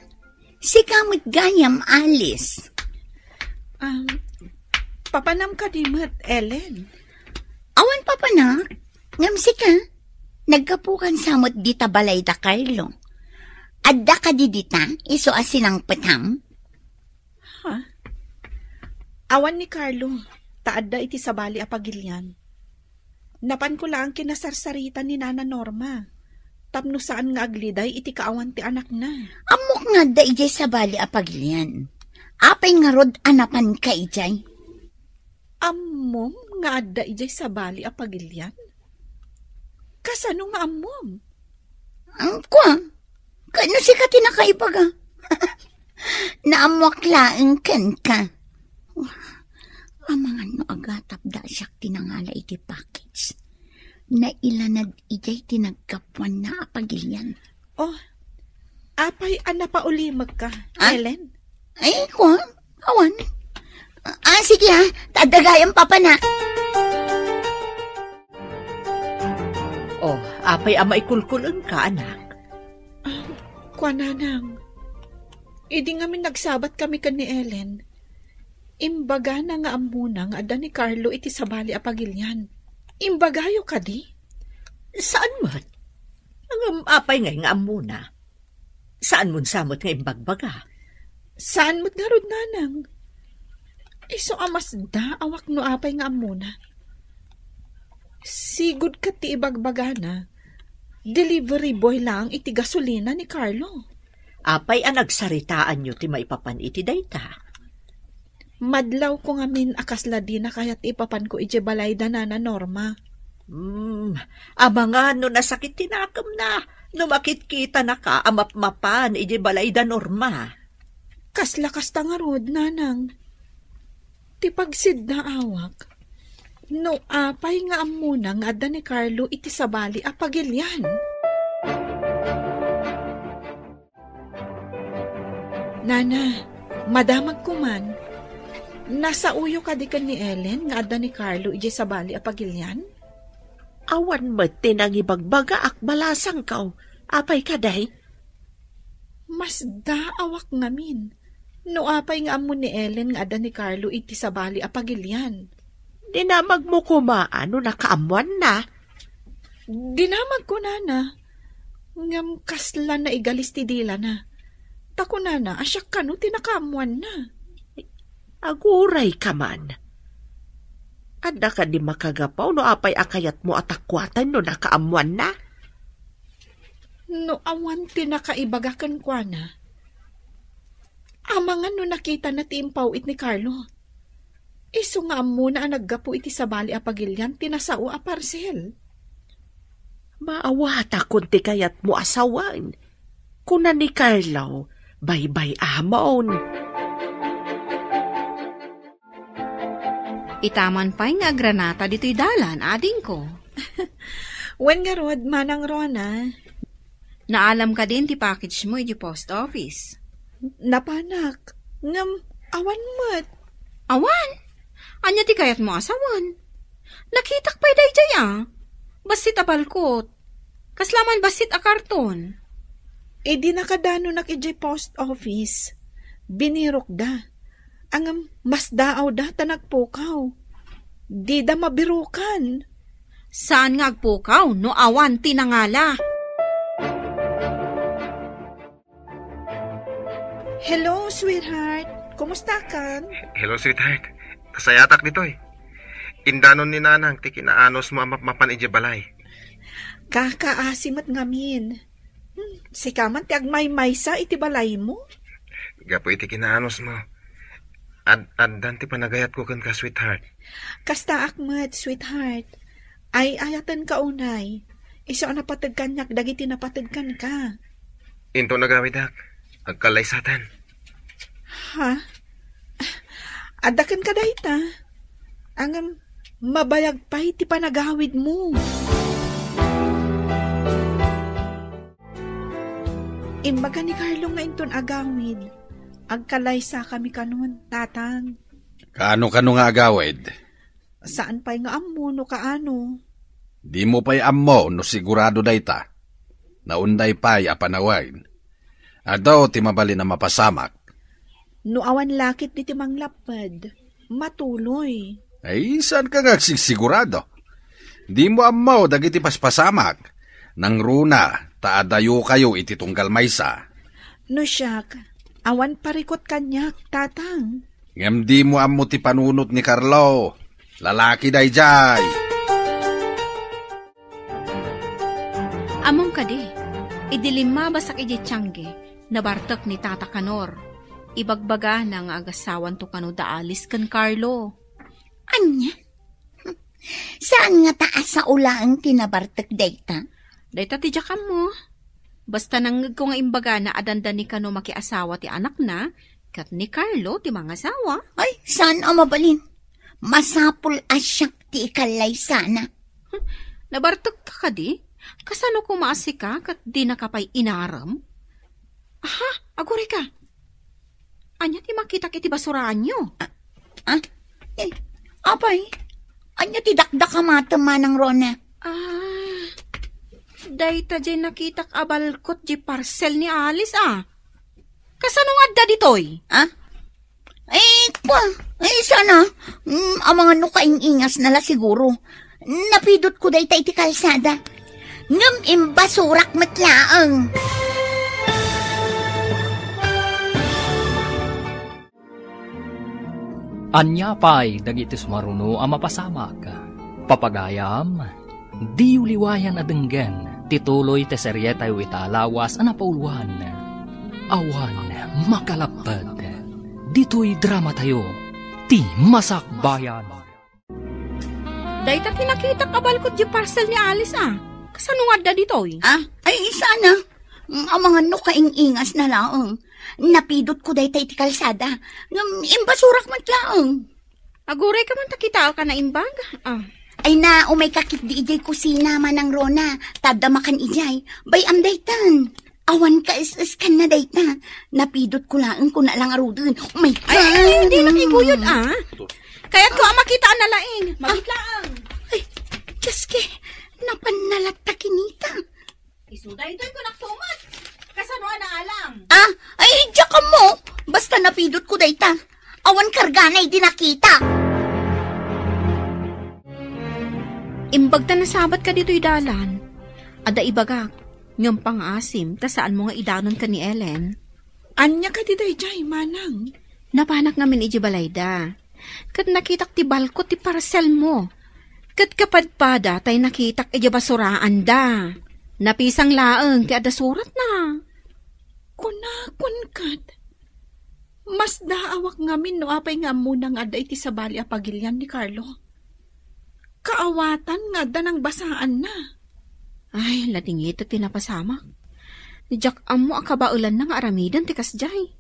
Si kamot gayam alis. Papanam ka di mat, Ellen. Awan papanak, ngam si ka. Nagkapukan samot dita balay da Carlo. Adda ka di dita, iso asinang patam. Ha? Awan ni Carlo, taadda iti sabali a pagilyan. Napan ko lang kinasarsaritan ni Nana Norma. Tapno saan nga agliday iti kaawan ti anak na. Amok nga da ijay sabali a pagilyan. Apay nga rod anapan ka ijay. Amom nga adda ijay sabali a pagilyan? Kasano nga amom? Kano si ka tinakaibaga? Naamwak laeng ken ka. Amangan no agatap da siyak tinangala iti package. Nailanad ijay tinagkapuan na apagilyan. Oh, apay anapaulimag ka, Ellen? Ay, awan. Sige tadagayang papanak. Oh, apay ama ikulkulun ka, anak. Nanang, idi nga nagsabat kami kan ni Ellen. Imbaga na nga amuna nga ada ni Carlo iti sabali a pagilyan. Imbagayo ka di? Saan mat? Ang apay nga amuna. Saan mo samot nga imbagbaga? Saan mo't nga rod, Nanang? Iso amas da awak no apay nga amuna. Sigud ka ti ibagbaga na. Delivery boy lang iti gasolina ni Carlo. Apay ang nagsaritaan nyo ti maipapan iti dayta. Madlaw ko nga akasla di na kaya't ipapan ko iti balay da Nana Norma. Ama nga no nasakit tinakam na. No makit-kita na ka amap-mapan iti balay da Norma. Kaslakas nga rod, Nanang. Ti pagsid na awak. No apay nga amuna nga adda ni Carlo iti sabali a pagilyan. Nana, madamag kuman. Nasa uyo ka di ka ni Ellen nga adda ni Carlo iti sabali a pagilyan? Awan met tinang ibagbaga ak balasang kaw. Apay ka day? Mas daawak ngamin. No apay nga amun ni Ellen nga adda ni Carlo iti sabali a pagilyan. Dinamag mo kumaan no nakaamuan na. Dinamag ko, Nana. Ngam kasla na igalis ti dila na. Tako na asyak ka no, tinakamuan na. Aguray ka man. Ada ka di makagapaw no apay akayat mo at akwatan no nakaamuan na. No awan tinakaibagakan kwa na. Amangan no nakita na ti impaw it ni Carlo. Iso nga muna ang naggapo iti sabali a pagilyan tinasao a parcel. Maawata kunti kayat mo asawan. Kuna ni Carlo, bye-bye amon. Itaman pa'y nga granata dito'y dalan, ading ko. Wen nga rod, manang Rona. Naalam ka din ti package mo iti post office. Napanak, ngam awan mo't. Awan? Anya ti kayat mo asawan? Nakitak pa'y dayjay Basit a balkot. Kaslaman basit a karton. E di nakadano nakijay post office. Binirok da. Ang mas daaw da tanagpukaw. Di da mabirukan. Saan nga agpukaw no awan tinangala? Hello, sweetheart. Kumusta ka? Hello, sweetheart. Kasayatak dito'y. Indanon ni nanang ti kinaanos mo mapan ije balay. Kakaasimot ngamin. Si kaman ti agmay-maysa iti balay mo? Gapo iti kinaanos mo. Addan ti panagayat ko kan ka, sweetheart. Kasta akmat, sweetheart. Ay ayatan ka unay. Iso napatagkan nyak dagiti napatagkan ka. Into nagawidak. Agkalaysatan. Ha? Adakan ka dayta. Ang mabayag pa iti panagawid mo. Imbaga ni Carlo nga inton agawid. Agkalaysa kami kanon, tatang. Kaano nga agawid? Saan pa'y nga ammo no kaano? Di mo pa'y ammo no sigurado dayta. Naunday pa'y apanawain. Adaw ti mabali na mapasamak. No awan lakit di timang lapad. Matuloy. Ay, saan ka nga sigurado? Di mo amaw dagiti paspasamak. Nang runa, taadayo kayo iti tunggal maysa. No siyak, awan parikot kanyak, tatang. Ngem di mo ammo ti panunot ni Carlo. Lalaki dayjay. Among kadi, idilim mabasak iji tiyangge, nabartak ni Tata Kanor. Ibagbaga ng agasawan to kano daalis kan Carlo. Anya? Saan nga taas sa ulaang tinabartak dayta? Dayta ti jakam mo. Basta nang ko nga imbaga na adanda ni kano makiasawa ti anak na, kat ni Carlo ti mga asawa. Ay, saan ang mabalin? Masapul asyak ti ikalay sana. Nabartag ka di? Kasano ko maasi ka kat di nakapay inaram? Aha, aguri ka. Anya ti makita kiti basuraan nyo? Apay, anya ti dakdak kamata manang Rona? Dayta jay nakitak abalkot di parcel ni Alice Kasanong adda ditoy? Sana. Ang mga nukaingas nala siguro. Napidot ko dayta iti kalsada. Ngam imbasurak matlaang. Anya pa'y dagiti sumaruno ang mapasamak. Papagayam, di uliwayan adenggen, tituloy te seryetay witalawas anapauluan. Awan makalapad, dito'y drama tayo, ti masakbayan. Dayta tinakita kabalkot di parcel ni Alice Kasanong adda ditoy? Ay sana. Ang mga nukaingas na laong. Napidot ko dayta iti kalsada. Imbasurak matlaong. Aguray ka man takita ka na imbag? Ay na umay kakit di ijay kusina manang Rona. Tadamakan ijay. Bayam daytan. Awan ka is kan na dayta. Napidot ko lang kung na lang arudin. Umay ka. Ay, hindi nakiguyod Kaya't ko makita na laing. Magitlaang. Ay, Diyos ke. Napanalat ta kinita. Isuday ito'y ko naktumat. Kasano na alam? Ay, diya ka mo. Basta napidot ko dayta. Awan karganay di nakita. Imbagta na sabat ka dito'y dalan. Ada ibagak. Ngam pang-asim, ta saan mo nga idanon ka ni Ellen? Anya ka di dayjay, manang. Napanak ngamin iji balayda. Kat nakitak ti balko ti parcel mo. Kat kapadpada tay nakitak iji basuraan da. Napisang laeng ti ada surat na. Kunakon kat. Mas daawak ngamin no apay nga muna nga da iti sabali a pagilyan ni Carlo. Kaawatan nga da ng basaan na. Ay, latingit at tinapasamak. Jack amo akabaulan na nga aramidan ti kasjay.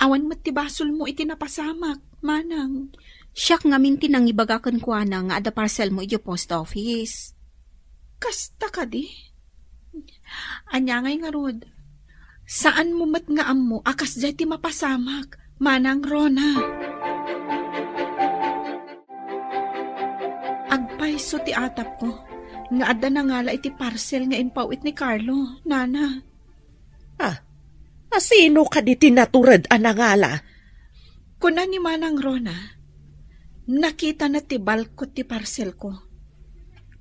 Awan mo't ti basol mo iti napasamak, manang. Siyak ngamin tinangibagakan kwa na nga ada parcel mo iti post office. Kasta ka di? Anya ngay nga rod. Saan mo mat nga amo akas jay ti mapasamak, manang Rona? Agpayso ti atap ko. Nga adda na ngala iti parcel nga impawit ni Carlo, nana. Sino ka di tinaturad anangala? Kuna ni manang Rona, nakita na ti balkot ti parcel ko.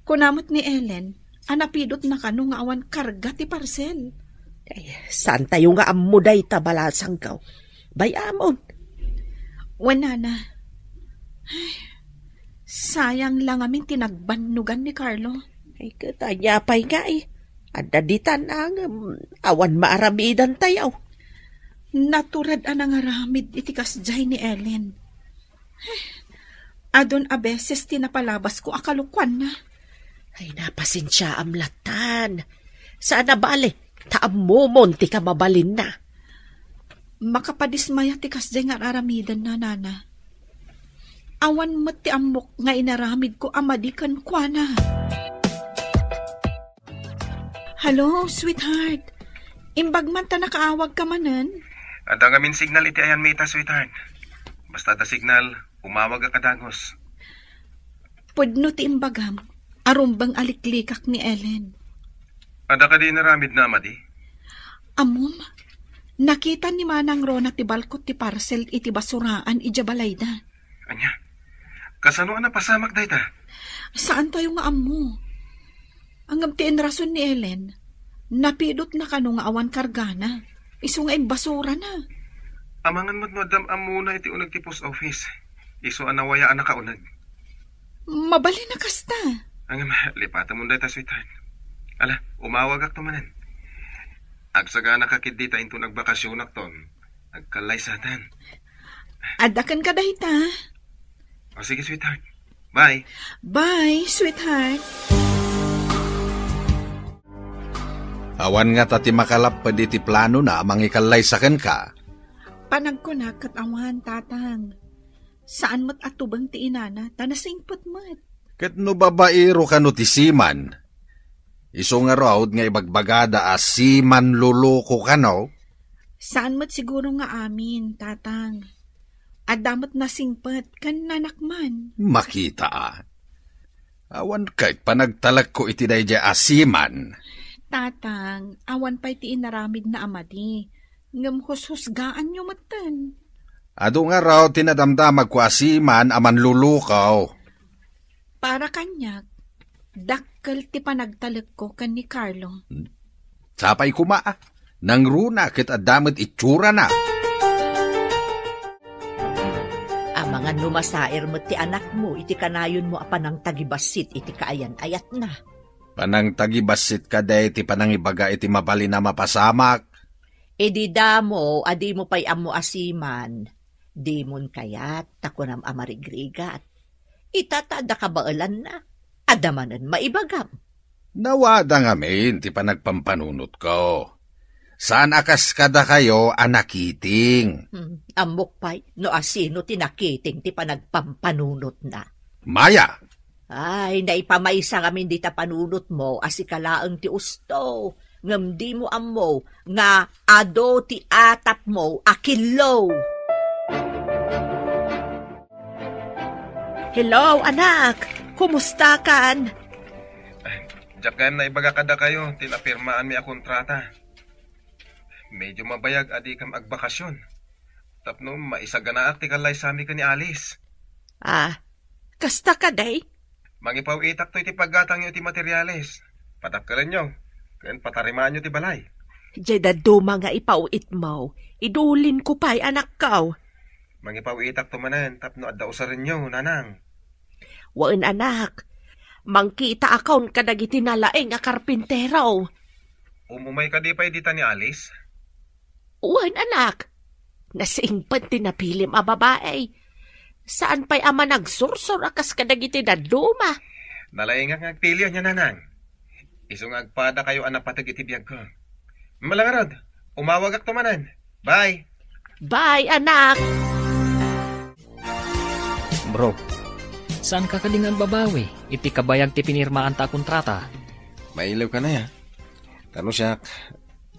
Kunamot ni Ellen, anapidot na kano nga awan karga ti parcel. Ay, saan tayo nga amuday tabalasang kaw? Bayamon. Wanana. Ay, sayang lang aming tinagbanugan ni Carlo. Ay, katanya pa'y nga eh. Adaditan ang awan maaramidan tayo. Naturad anang aramid iti kasjay ni Ellen. Adon a beses tinapalabas ko akalukwan na. Ay, napasensya amlatan. Sana bale, taamumon ti ka mabalin na. Makapadismaya ti kasjay nga aramidan na, nana. Awan mo ti amok nga inaramid ko amadikan kwa na. Hello, sweetheart. Imbag man ta nakaawag ka manan. Ada ngamin signal iti ayan mita, sweetheart. Basta da signal, umawag ka kadagos. Pudno ti imbagam, arumbang aliklikak ni Ellen. Ada ka di naramid na, amadi? Amom, nakita ni manang Rona ti balkot ti parcel iti basuraan ija balayda. Anya, kasano na pasamak da ita? Saan tayo nga amo? Ang ti rason ni Ellen, napidot na kano nga awan kargana. Iso nga basura na. Amangan mo't madam amuna iti unag ti post office. Iso anawaya anak kaunag. Mabali na kasta. Ang lipatan mo dahita, sweetheart. Ala, umawag ak tumanan. Agsaga nakakid dita into nagbakasyon akton. Nagkalay satan. Adakan ka dahita. O sige, sweetheart. Bye. Bye, sweetheart. Awan nga tati makalap pa di ti plano na mangikalay sa ken ka. Panagkunak kat awan, tatang. Saan mo't atubang ti inana, tanasingpot mo't. Ket no babaero ka no ti siman. Iso nga raw nga ibagbagada a siman luloko ka no? Saan mo't siguro nga amin, tatang. Adamot na singpot, kan nanakman. Makita awan kahit panagtalag ko iti dayjay asiman. Tatang, awan pa'y ti inaramid na amadi. Ngam husgaan nyo matan. Ado nga raw tinadamdamag ko asiman aman lulukaw. Para kanyak, dakkel ti panagtalag ko kan ni Carlo. Sapay kumaa, nang runa kit adamit itsura na. Mga numasair mo ti anak mo, iti kanayon mo apanang tagibasit, iti kaayan ayat na. Panang tagibasit ka day, ti panang ibaga iti mabali na mapasamak. Di damo, adi mo pa'y amo asiman. Di mon kayat, takunam amarigrigat. Itatada ka baalan na, adamanan maibagam. Nawada ngamin, ti panagpampanunot ko. Saan akas kada kayo anakiting? Amok pa'y, no asino tinakiting ti panagpampanunot na. Maya! Ay, naipamaysa ngamin di ta panunot mo, asikalaang ti usto. Ngam di mo amo, nga ado ti atap mo, akilaw. Hello, anak! Kumusta kan? Diyak kayam na ibaga kada kayo, tinapirmaan mi a kontrata. Medyo mabayag adi kam agbakasyon. Tapno, maisaganaak ti kalay sami ka ni Alice. Kasta ka day? Mangipaw itak to iti paggatang yung iti materyales. Patapkalan nyo. Ken patarimaan nyo ti balay. Diyay daduma nga ipauit mo. Idulin ko pa'y anak kaw. Mangipawitak tumanan, tapno adda usarin nyo, nanang. Waan anak, mangkita akon kadag itinalaeng a karpintero. Umumay ka di pa'y dita ni Alice? Waan anak, nasingpan tinapilim a babae. Saan pa'y ama nagsursur akas kadag itinaduma? Nalaing ang agpilya niya, nanang. Isong agpada kayo anak patag itibiyag ko. Malangarod, umawag ak tumanan. Bye! Bye, anak! Bro, saan ka kadingan babawi? Iti kabayag ti pinirmaan ta kontrata. Mailaw ka na ya. Tano siya,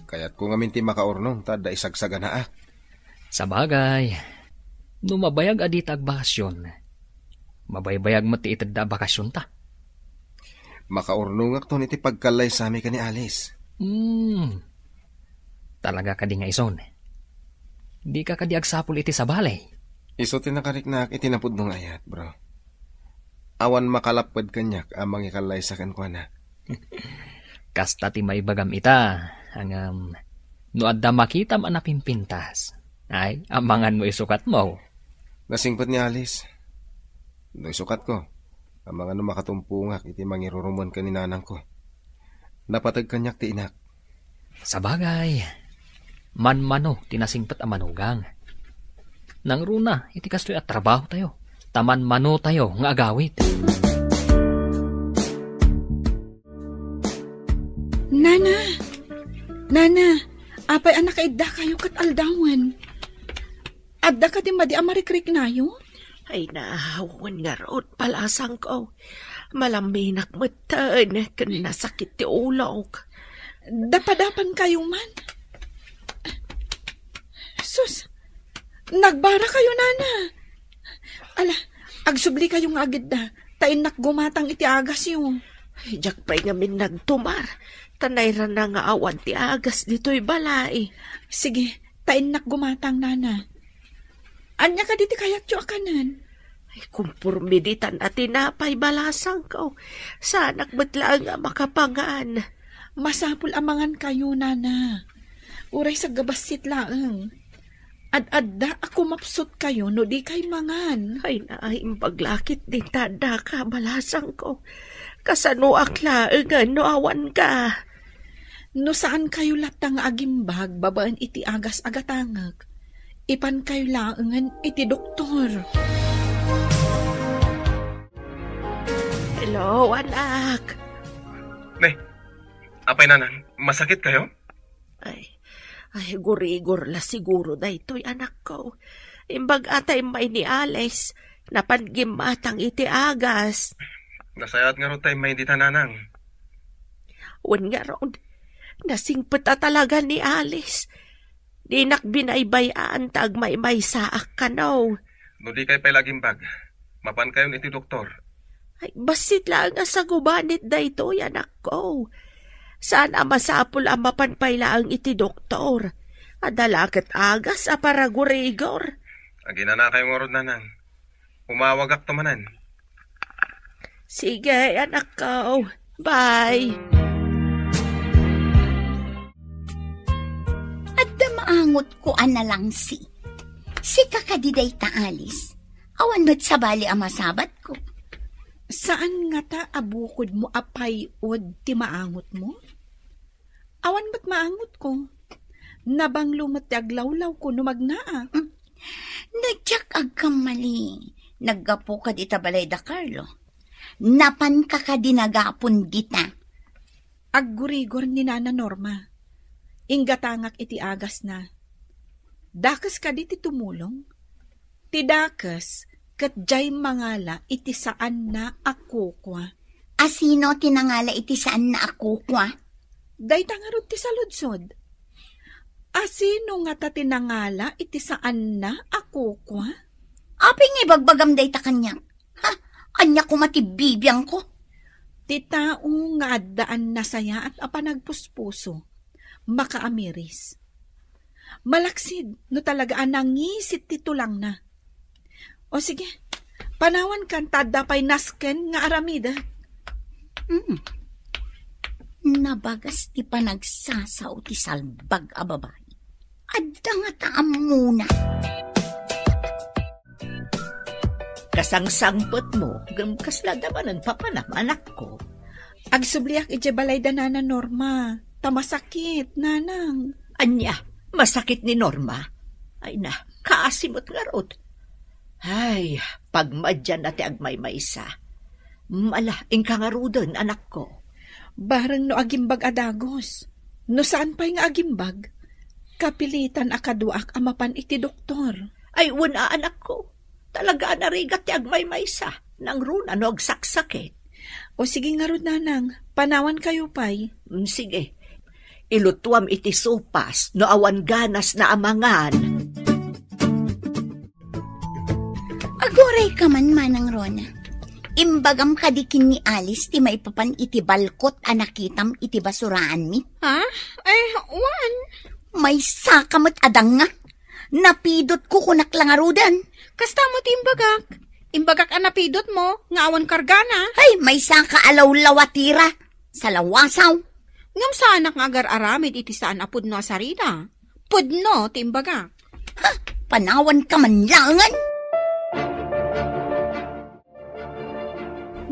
kaya't ko ngamin ti makaurnong, tada isagsaga na ak. Sa bagay, mabayag adit ag bakasyon. Mabaybayag mo ti itad da bakasyon ta. Makaurnong ak to iti pagkalay sa amin ka ni Alice. Talaga ka di nga ison. Di ka kadi agsapul iti sa balay. Iso tinakarik na ak itinapod nung ayat, bro. Awan makalapad kanyak amang ikalay sa kan ko na. Kasta ti maibagam ita. Hangam, no adda makitam anapimpintas. Ay, amangan mo isukat mo. Nasingpat ni Alice. No isukat ko. Amangan no makatumpungak iti mangirurumon ka ni nanang ko. Napatag kanyak ti inak. Sa bagay, manmano tinasingpat a manugang. Nang runa, iti kastoy at trabaho tayo. Taman mano tayo nga agawit. Nana, apay anak idda kayo kat aldawan. Adda ka di madi amarikrik na yun? Ay nahawan nga root palasang ko. Malaminak matan, kan nasakit ti ulog. Dapadapan kayo man. Sus, nagbara kayo, nana. Ala, agsubli kayong agad na. Tainak gumatang iti agas yun. Ay, jak pa'y ngamin nagtumar. Tanay na nga awan ti agas dito'y balay. Sige, tainak gumatang, nana. Anya ka diti kayat yung akanan. Ay, kumpurmiditan at tinapay balasang ko. Sanak batlaan nga makapangaan. Masapul amangan kayo, nana. Uray sa gabasit laeng. Ad-adda ako mapsot kayo no di kay mangan. Ay naayong paglakit din tada ka, balasang ko. Kasano aklaeng no awan ka. No saan kayo latang agimbag, babaan iti agas agatangag. Ipan kayo laengan iti doktor. Hello, anak. Ne, apay nanang, masakit kayo? Ay, gurigor la siguro da ito'y anak ko. Imbag atay may ni Alice, napangimatang iti agas. Nasayat nga ron tayo may hindi tananang. Wan nga ron, nasingpet talaga ni Alice. Di nakbinaybayaan tag may saak ka no. No di kayo pa'y laging bag, mapan kayo iti doktor. Ay, basit lang nga sa gubanit da ito'y anak ko. Saan masapul ang mapanpaylaang iti doktor? Adalakat agas a para gurigor. Agina na kayong orod nanang. Umawag ak tumanan. Sige, anak ko. Bye. Adda maangot ko ana lang si kakadiday ta Alice. Awan mo't sabali ang masabat ko. Saan nga ta abukod mo apay od ti maangot mo? Awan ba't maangot ko? Nabang lumati aglawlaw ko no magnaa. Nagtsak agkamali. Naggapo ka dita balay da Carlo. Napan ka dinagapon dita. Aggurigor ni Nana Norma. Ingatangak iti agas na. Dakas ka diti tumulong. Ti dakas kat jay mangala iti saan na ako kwa. Asino tinangala iti saan na ako kwa? Day tangarod ti saludsod. Asino nga ta tinangala iti saan na ako kwa? Aping ibagbagam day ta kanyak. Ha? Anya ko matibibiyang ko. Ti tao nga addaan na saya at apanagpuspuso. Makaamiris. Malaksid no talaga anangisit tito lang na. O sige, panawan kan tada pay nasken nga aramida. Nabagas ti panagsasaw ti salbag a babae. Adda nga taam muna. Kasangsangpot mo, kasla naman ang papanaman ako. Agsubliak ije balayda nana Norma. Tamasakit, nanang. Anya, masakit ni Norma. Ay na, kaasimot nga rod. Ay, pagmadyan na ti agmay maysa. Malaing ka nga rodon, anak ko. Barang no agimbag adagos. No saan pa'y nga agimbag? Kapilitan akaduak amapan iti doktor. Ay, wala anak ko. Talaga narigat ti agmay maysa. Nang runa no agsaksakit. O sige nga rod, nanang. Panawan kayo pa'y. Sige. Ilutuam iti sopas no awan ganas na amangan. Agoray ka man, Manang Rona. Imbagam kadikin ni Alice ti maipapan iti balkot anakitam iti basuraan mi. Ha? Ay, wan. May sakamot adang nga. Napidot ko kunak lang arudan. Kasta mo ti imbagak. Imbagak anapidot mo, nga awan kargana. Ay, may saka alaw-lawatira. Sa lawasaw. Ngam sana nga agar-aramid iti saan apud no asarina. Pudno ti imbagak. Ha? Panawan ka man langan.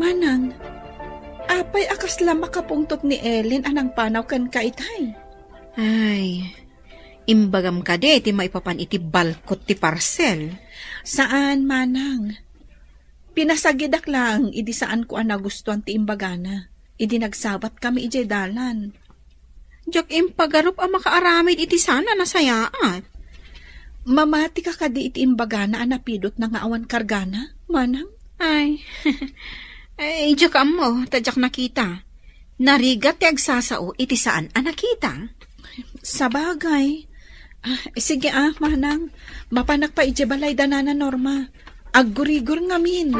Manang, apay akas lang makapungtot ni Ellen anang panaw kan kaitay. Ay, imbagam ka de, ti maipapan iti balkot ti parcel. Saan, Manang? Pinasagidak lang, idi saan ko ang nagustuhan ti imbagana. Idi nagsabat kami ije dalan. Diyak impagarup ang makaaramid iti sana nasayaan. Mamati ka kadi iti imbagana ang napidot na nga awan kargana, Manang? Ay, ay, diyak mo, tadyak nakita. Narigat ti agsasao iti saan ang nakita. Sabagay. Sige Manang. Mapanak pa ije balay danana Norma. Aggurigur ngamin.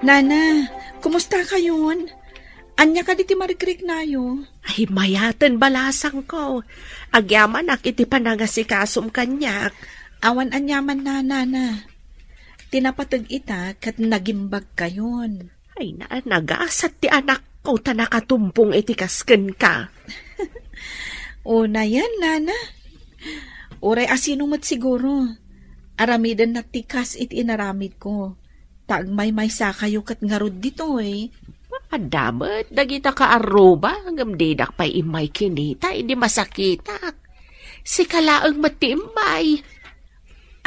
Nana, kumusta kayon? Anya ka diti marikrik nayo? Ay, mayatan balasang ko. Agyaman ak iti panangasikasum kanyak. Awan anyaman na, Nana. Tinapatag ita kat nagimbag kayon. Ay na, nagasat ti anak ko ta nakatumpong iti kasken ka. Una yan, Nana. Uray asinumat siguro. Aramidan na tikas iti inaramid ko. Taagmay sa kayo kat ngarod dito eh. Adamat, dagita ka aruba, hanggang didak pa'y imay kinita, hindi masakitak. Si kalaang matimbay.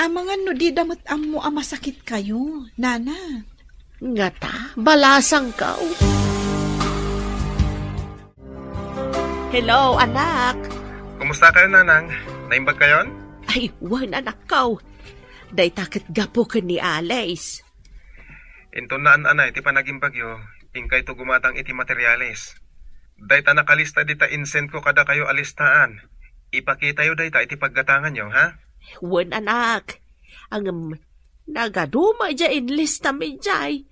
Amangan no di damat amo masakit kayo, Nana. Ngata, balasang ka. Hello, anak. Kumusta kayo, Nanang? Naimbag kayon? Ay, wan anak ko. Day takit gapo ka ni Alice. Into naan anay, ti panaging bagyo, ingkay to gumatang iti materyales. Day ta nakalista di ta insent ko kada kayo alistaan. Ipakita yo day ta iti paggatangan yo, ha? Wan anak. Ang nagaduma dya inlista mi jay.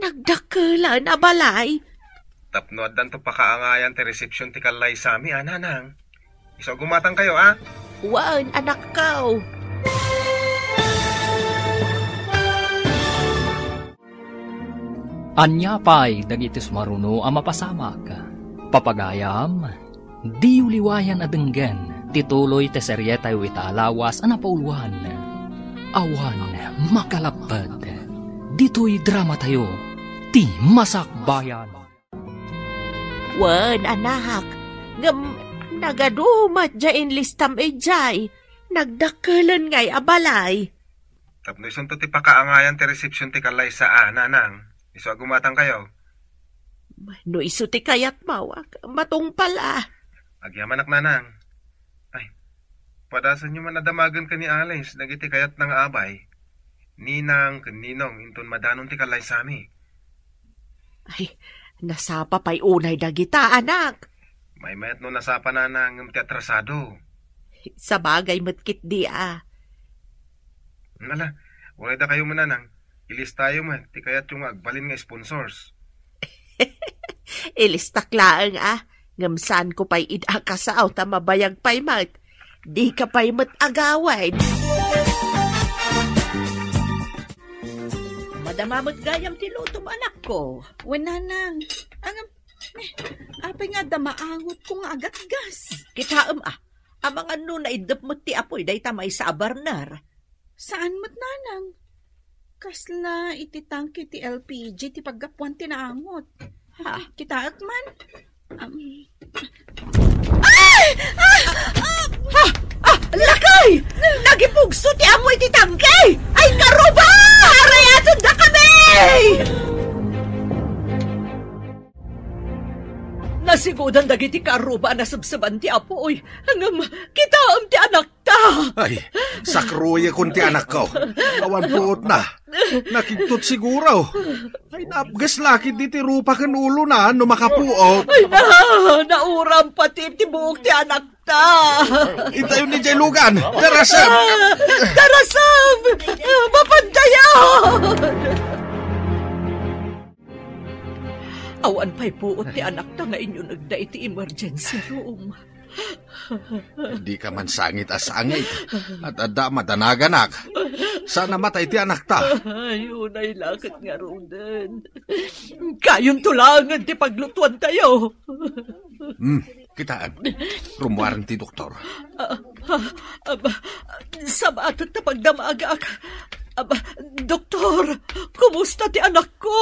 Nagdakala na balay. Tapno addan to pakaangayan ti reception ti kalay sami, Nanang. Iso gumatang kayo, ha? Wan anak ko. Anya pa'y dagitis maruno ang mapasamak. Papagayam, di uliwayan adenggan, tituloy te seryetay witalawas ang napauluan. Awan makalapad, dito'y drama tayo, ti masakbayan. Wan anak, nagadumat dyan listam ejay, nagdakalan ngay abalay. Tapno isun to ti pakaangayan ti reception ti kalay sa Nanang. Iso gumatang kayo. No iso ti kayat mawak, matong pala. Agyaman ak, Nanang. Ay, padasan nyo man nadamagan ka ni Alice, nagiti kayat ng abay. Ninang, kaninong, inton madanon ti kalay sami. Ay, nasapa pa'y unay dagita, anak. May mayat no nasapa na ng teatrasado. Sa bagay matkit di Nala, wala da kayo mananang. Ilis tayo man, ti kayat yung agbalin nga sponsors. Ilistaklaan ngamsan ko pa'y idakasaw ta mabayag pa'y mat. Di ka pa'y mat agawad. Adamamot gayam ti lutom anak ko. Wenanang, apay nga damaangot ko nga agat gas. Kitaam amang ano na idap mo ti apoy, day tamay sa abarnar. Saan mo't nanang? Kasla ititangki ti LPG ti paggapuan ti naangot. Kitaak man. Lakay! Nagipugso ti amoy ti tangkay! Ay karuba! Arayatod na kami! Nasigudan dagiti karuba na sabsaban ti apoy. Hanggang kitaam ti anak ta. Ay, sakruya kun ti anak ko. Awan puot na. Nakiktot siguro. Ay, naapgas laki di ti rupa kan ulo na no makapuot. Ay nauram pati ti buok ti anak ta. Itayo ni Jay Lugan. Darasam! Darasam! Mapantayan! Awan pa'y puot ti anak ta nga inyo nagda iti emergency room. Di ka man sangit asangit. At ada madanaganag. Sana matay ti anak ta. Ayun ay lakit nga roden. Kayong tulangan ti paglutuan tayo. Kitaan. Rumuaran ti doktor. Sabatot na pagdamagak. Doktor, kumusta ti anak ko?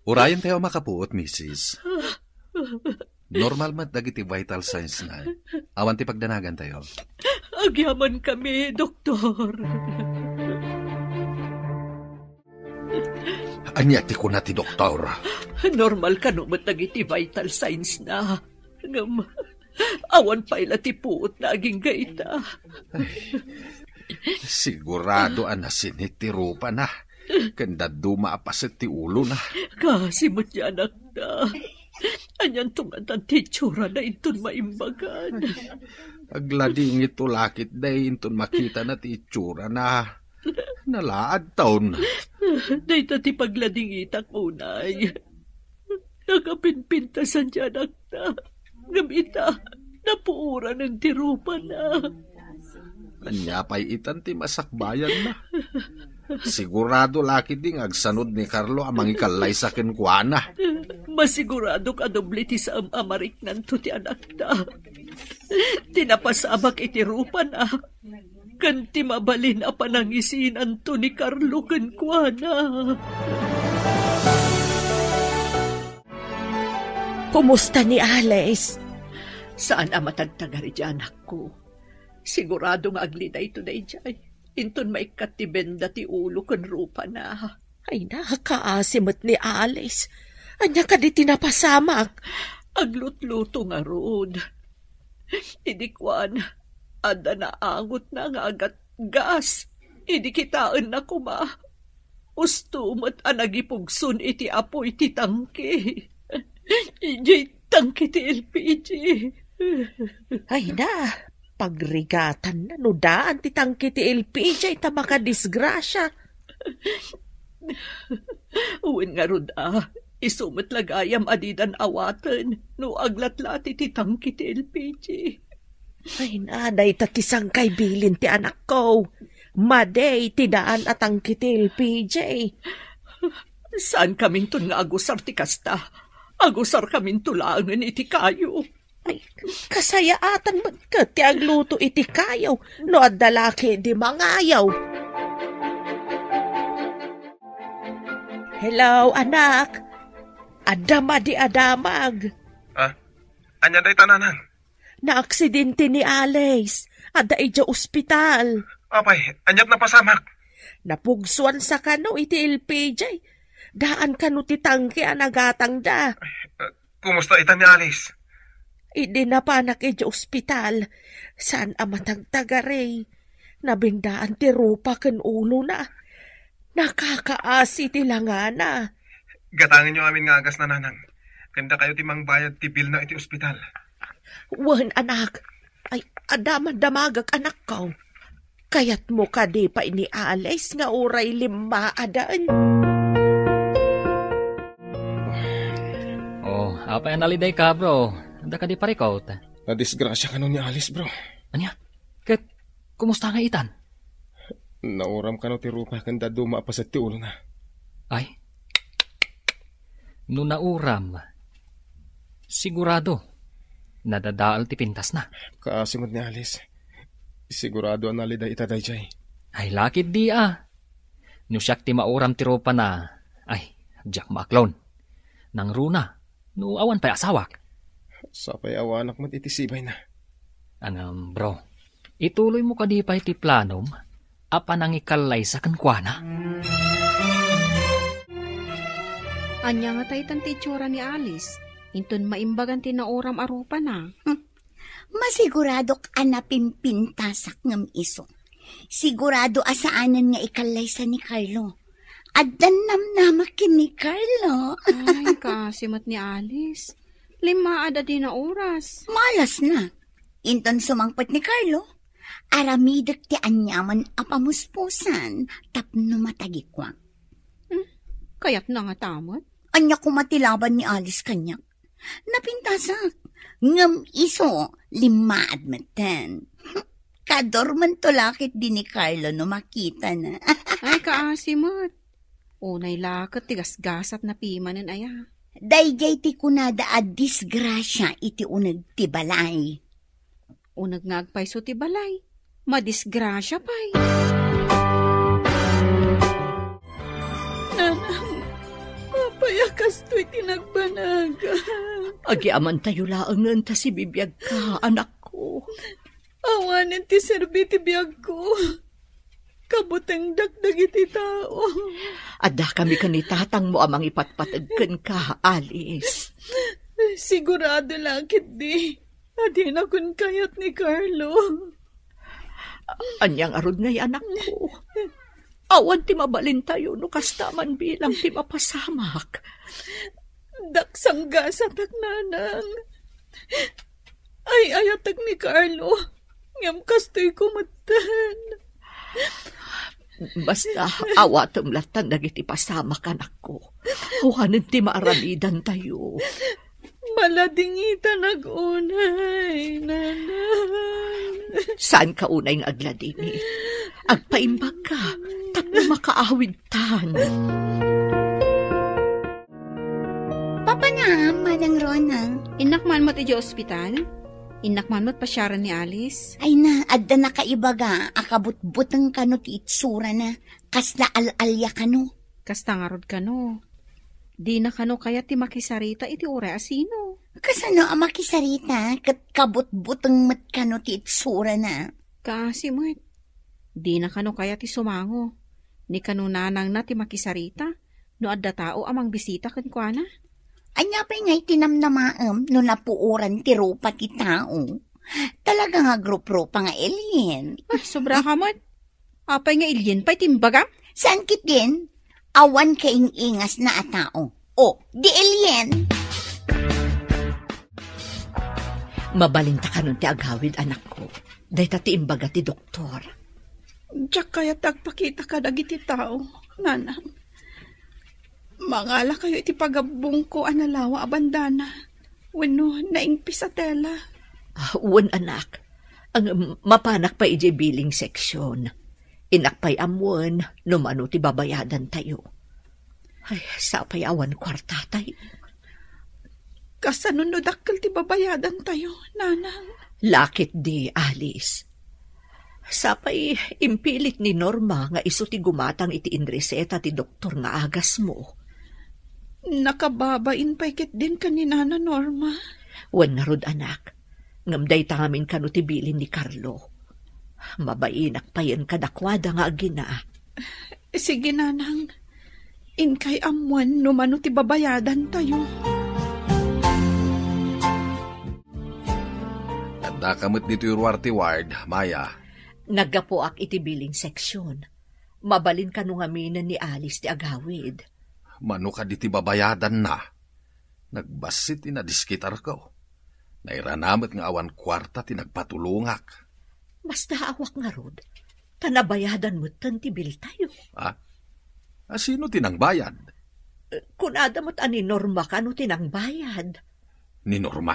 Urayan tayo makapuot, Mrs. Normal mat dagiti vital signs na. Awan ti pagdanagan tayo. Agyaman kami, doktor. Anya ti ko na ti doktor. Normal ka no mat dagiti vital signs na. Awan pa ila ti puot na aging gaita. Sigurado anasinit ti rupa na. Kanda dumaapasit ti ulo na. Kasi mo't yan anak na. Anyan tungatan ti tsura na inton maimbagan. Aglading ito lakit day inton makita na ti tsura na. Nalaad taon. Dahita ti paglading itak unay. Nakapinpintasan dyan anak na. Gamita, napuura ng tirupa na. Kanyapay itan ti masakbayan na. Sigurado laki ding agsanod ni Carlo amang ikalay sa kenkwana. Masigurado ka doble ti sa amarik nanto ti anak na. Tinapasabak iti rupa na. Kanti mabalin a panangisin anto ni Carlo kenkwana. Kumusta ni Alice? Saan amatagtagari di anak ko? Sigurado nga aglida ito na ijay. Inton maikat ti benda ti ulo kan rupa na. Ay nakakaasimot ni Alice. Anya ka di tinapasamak. Aglutluto nga rood. Idikwan, ada na angot na nga agat gas. Idikitaan na kuma. Ustumot anagipugsun iti apoy ti tangke. Ijay tangke ti LPG. Ay na, pagrigatan na nudaan ti tangke ti LPG ita makadisgrasya. Uwin nga rod isumot lagayam adidan awatan no aglatlati ti tangke ti LPG. Ay na, day tatisang kay bilin ti anak ko. Maday ti daan at tangke ti LPG. Saan kaming tun nga agusar ti kasta? Agusar kaming tulangan iti kayo. Ay, kasayaatan magkat ti agluto iti kayaw, no adalaki di mangayaw. Hello, anak. Adama di adamag. Anya day tananang? Na-aksidente ni Alice. Ada ija ospital. Apay, anyat na pasamak. Napugsuan sa kano iti LPJ. Daan kano ti tangke anagatang da. Kumusta ita ni Alice? Idi na panak ija ospital. Saan amatagtagari? Nabingdaan ti rupa ken ulo na. Nakakaasi ti langana. Gatangin nyo amin nga agas na nanang. Kanda kayo timang bayad ti bil na iti ospital. Wan anak. Ay, adaman damagag anak ko. Kayat mo ka di pa ini Alice nga uray 5 adaan. Oh, apa yang naliday ka, bro? Anda ka di parikot. Nadisgrasya ka nun ni Alice, bro. Anya? Kat, kumusta nga itan? Nauram ka no ti rupa kanda dumaapasit ti ulo na. Ay, no nauram, sigurado, nadadaal ti pintas na. Kaasimot ni Alice. Sigurado ang nalida itaday jay. Ay, lakit di No siyak ti mauram ti ropa na, ay, Jack Maklon. Nang runa, no awan pa'y asawak. Sapay awanak mo't itisibay na. Anam, bro, ituloy mo ka di pa'y ti planom, apa nang ikalay sa kankwana. Anya nga tayo tanti tsura ni Alice. Inton maimbagan ti nauram arupa na. Masigurado ka na pimpintasak ngam iso. Sigurado asaanan nga ikalay sa ni Carlo. Addan namnamakin ni Carlo. Ay, kasimot ni Alice. 5 ada din na oras. Malas na. Inton sumangpot ni Carlo. Aramidek ti anyaman apamuspusan. Tapno matagikwang. Kaya't na nga tamot. Anya kumatilaban ni Alice kanya. Napintasak. Ngam iso, 5 admeten. Kadorman tulakit din ni Carlo no makita na. Ay, kaasimot. Unay lakot, tigas-gasat na pimanan aya. Dayjay ti kunada a disgrasya iti unag ti balay. Unag ngagpayso ti balay. Madisgrasya pa'y. Nanang, papayakas to'y tinagbanaga. Agiaman tayo laangan ta si bibiyag ka, anak ko. Awanin ti serbi ti biyag ko. Kabutang dagdag iti tao. Adda kami kanitatang mo amang ipatpatagkan ka, Alice. Sigurado lakit di. Adi na kun kayat ni Carlo. Anyang arod ngay anak ko. Awan ti mabalin tayo no kastaman bilang ti mapasamak. Daksang gasatak nanang. Ay ayatag ni Carlo. Ngam kastoy kumatan. Basta awatom latan dagiti pasamak anak ko. Huwanin ti maaramidan tayo. Maladingita nag-unay, nanang. Saan ka unay ng agladingit? Agpaimbag ka, tapos makaawid tan. Papa na, Madang Ronang. Inakman mo't iti ospital? Inakman mo't pasyaran ni Alice? Ay na, adda na kaibaga, akabutbutang kano ti itsura na, kasla al-alya kano. Kastangarod ka no. Di na kano kaya ti makisarita iti ure asino. Kasano ang makisarita, kat kabutbutang mat kano ti itsura na. Kasi mo't. Di na kano kaya ti sumango. Ni kano nanang na ti makisarita, no adda tao amang bisita kankwana. Anya pa ngay tinamnamaam no napuuran ti rupa ti tao. Talaga nga grup-rupa nga alien. Ah, sobra ka mo't. Apay nga alien pa'y timbaga? Saan kit din? Awan kaing-ingas na atao. O, di alien. Mabalinta ka nun ti agawid anak ko. Day tati imbaga ti doktor. Diyak kaya tagpakita ka dagiti tao, nanang. Mangala kayo iti pagabong ko analawa abandana. Wano naingpis sa tela. Uwan anak, ang mapanak pa iji billing section. Inakpay amuan, numano ti babayadan tayo. Ay, sapay awan kwarta tayo. Kasanunod akal ti babayadan tayo, nanang. Lakit di, Alice. Sapay impilit ni Norma nga iso ti gumatang iti inreseta ti doktor nga agas mo. Nakababain pa ikit din kanina na Norma. Wan nga rod anak, ngamday tangamin kano ti bilin ni Carlo. Mabainak pa yan kadakwada nga agina. Sige nanang, inkay amuan numano ti babayadan tayo. Adda kamot dito yung Ruarte Ward, Maya. Naggapoak iti billing section. Mabalin ka nung aminan ni Alice ti agawid. Mano ka diti babayadan na. Nagbasit inadiskitar ko. Nairanamit nga awan kwarta ti nagpatulungak. Basta awak nga rod. Tanabayadan mo ti bil tayo. Sino tinang bayad? Kunada mo't ani Norma ka no tinang bayad. Ni Norma.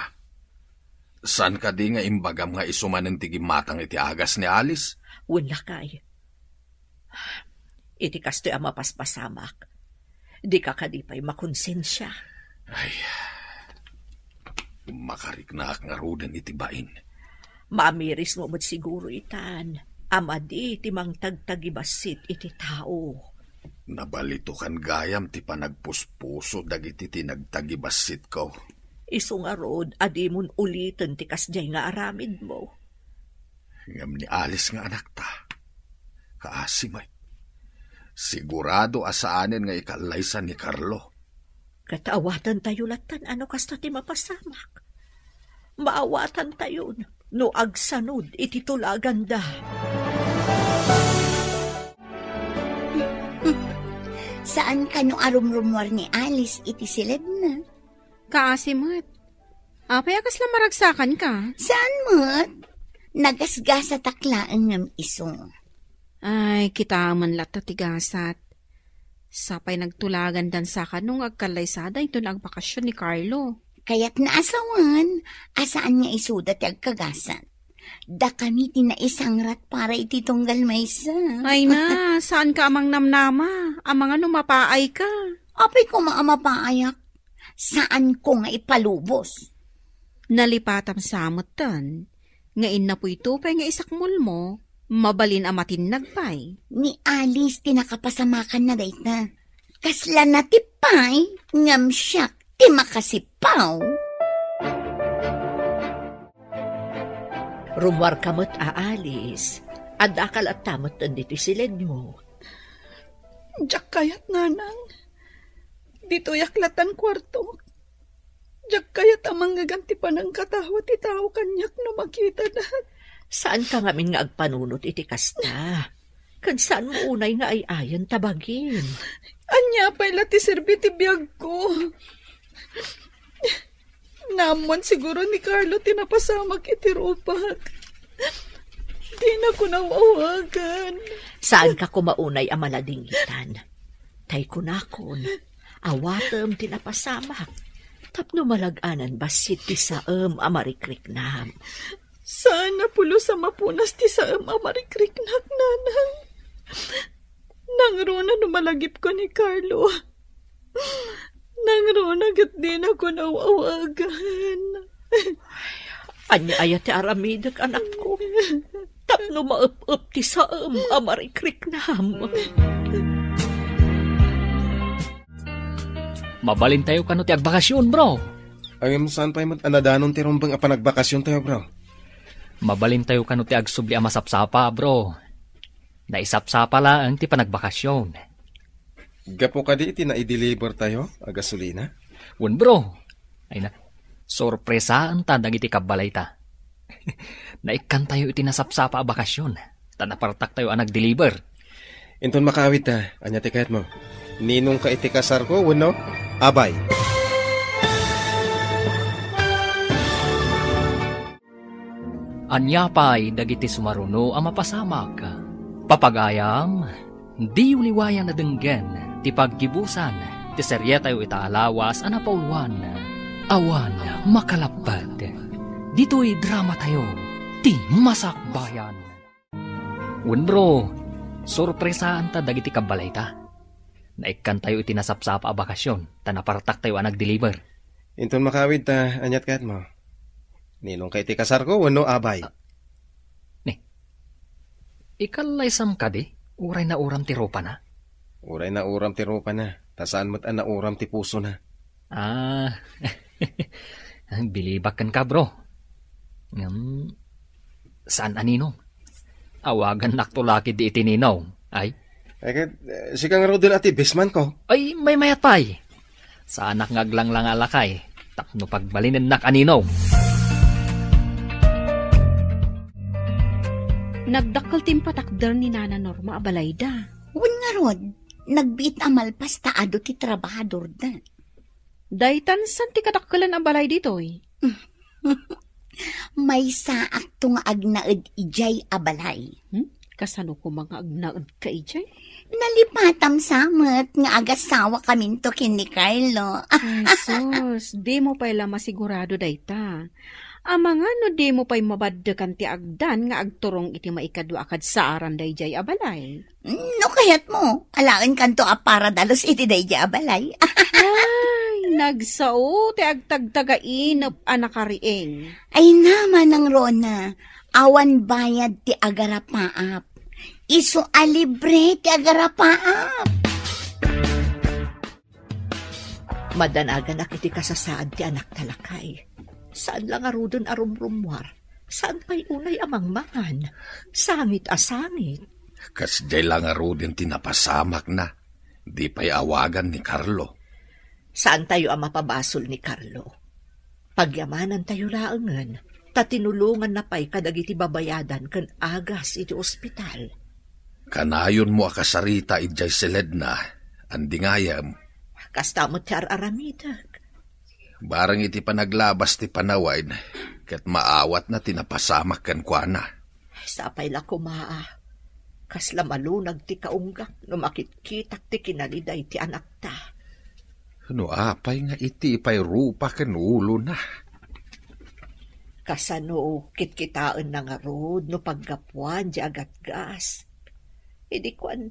San ka di nga imbagam nga isumanin ti gimatang iti agas ni Alice? Wala kay. Iti kastoy ang mapaspasamak. Di ka kadipay makonsensya. Ay, makariknak nga rodan itibain. Mamiris mo mo't siguro itan. Amadi ti mang tagtagibasit iti tao. Nabalito kan gayam ti panagpuspuso dagiti tinagtagibasit ko. Isu nga rod, adimon ulitin ti kasjay nga aramid mo. Ngam ni Alice nga anak ta. Kaasimay. Sigurado asaanin nga ikalaysan ni Carlo. Kataawatan tayo latan, ano kasta ti mapasamak. Maawatan tayo, no agsanod iti tulagan da. Saan ka no arumrumwar ni Alice iti silid na? Kaasimot. Apay akas lang maragsakan ka. Saan mo't? Nagasgasa taklaan ng iso. Ay, kita man lata tigasat. Sapay nagtulagan dan sa kanong agkalaysada ito na agbakasyon ni Carlo. Kaya't naasawan, asaan niya isuda ti agkagasat. Da kami tinaisangrat para ititunggal maysa. Ay na, saan ka amang namnama? Amang ano mapaay ka? Apay ko maamapaayak. Saan ko nga ipalubos? Nalipatam samot tan. Ngain na po ito pa nga isakmul mo, mabalin amatin nagpay. Ni Alice tinakapasamakan na dayta. Kasla na tipay, ngam siyak ti makasipaw. Rumwar kamot aalis, at akal at tamot diti silid mo. Diyak kayat nanang. Dito yaklatan kwarto. Diyak kayat amang gaganti pa ng katawat itaw kanyak no makita na. Saan ka ngamin nga agpanunot iti kasta? Kad saan mo unay nga ay ayan tabagin? Anya pa'y lati serbiti biyag ko. Namon siguro ni Carlo tinapasamak iti rupak. Di na ko nawawagan. Saan ka kumaunay amaladingitan? Tay kunakon, awatem tinapasamak. Tapno malaganan basit ti saem amarikrik nam. Sana pulo sa mapunas ti saem amarikrik-nak nanang. Nangruna numalagip ko ni Carlo. Nangruna gat din ako nawawagan. Anya ayat ti aramidak anak ko. Tapno maup-up ti saem amarikrik-nam. Mabalin tayo kano ti agbakasyon, bro. Ayam saan pa yung anadanon ti rumbang apanagbakasyon tayo, bro? Mabalin tayo kano ti agsubli a masapsapa, bro. Naisapsapa lang ti panagbakasyon. Gapo ka di iti na i-deliver tayo, a gasolina? Wen, bro. Ay na, sorpresaan ta dagiti kabalay ta. Naikan tayo iti nasapsapa a bakasyon. Tanapartak tayo a nag-deliver. Inton makawit ta, anya ti kayat mo. Ninong ka iti kasar ko, wano? Abay. Anya pa'y dagiti sumaruno ang mapasamak. Papagayam, di uliwayan na denggen, ti paggibusan, ti serya tayo itaalawas, anapauluan. Awan, makalapad. Dito'y drama tayo, ti masakbayan. Wen bro, sorpresaan ta dagiti kabalay ta. Naikan tayo itinasapsapa a bakasyon, tanapartak tayo ang nag-deliver. Inton makawid ta, anyat kayat mo. Ninong ka iti kasar ko, wano abay. Ikalaysam ka di, uray na uram ti ropa na. Uray na uram ti ropa na, tasaan mo't na uram ti puso na. Bilibakan ka bro. Saan aninong? Awagan naktulaki di itininong, ay? Si kang Rodel ati, besman ko. Ay, may mayat pa'y. Sa anak ngaglang lang alakay, tapno pagbalinin nak aninaw. Nagdakkel timpatakder ni Nana Norma abalayda. Wen nga rod, nagbiit amalpas taado ti trabahador da. Daytan san ti kadakkelan abalay ditoy? May saak to nga agnaed ijay abalay. Kasano ko mga agnaed ka ijay? Nalipatam samet nga agasawa kaminto kin ni Carlo. Ay sus, di mo pala masigurado dayta. Amang no di mo pa'y mabaddakan ti agdan nga agturong iti maikadwa akad saaran dayjay abalay. No kayat mo, alaan kanto para dalos iti dayjay abalay. Ay, nagsao ti agtagtagainap anakarieng. Ay naman ang Rona, awan bayad ti agarapaap. Iso alibre ti agarapaap. Madanagan na kiti kasasaad ti anak talakay. Saan lang arudon arumrumwar? Saan pa'y unay amangmangan? Sangit asangit. Kasday lang arudin tinapasamak na. Di pa'y awagan ni Carlo. Saan tayo ang mapabasol ni Carlo? Pagyamanan tayo laangan, tatinulungan na pa'y kadagiti babayadan kan agas iti ospital. Kanayon mo akasarita ijay seled na, andingayam. Kastamot ti araramidag. Barang iti panaglabas ti panawain, ket maawat na tinapasamak kan kuana. Sapay la kumaa, kasla malunag ti kaunggak, no makitkitak ti kinaliday ti anak ta. No apay nga iti ipay rupa ken ulo na. Kasano kitkitaan na nga rod, no paggapuan di agatgas. Idi kwan,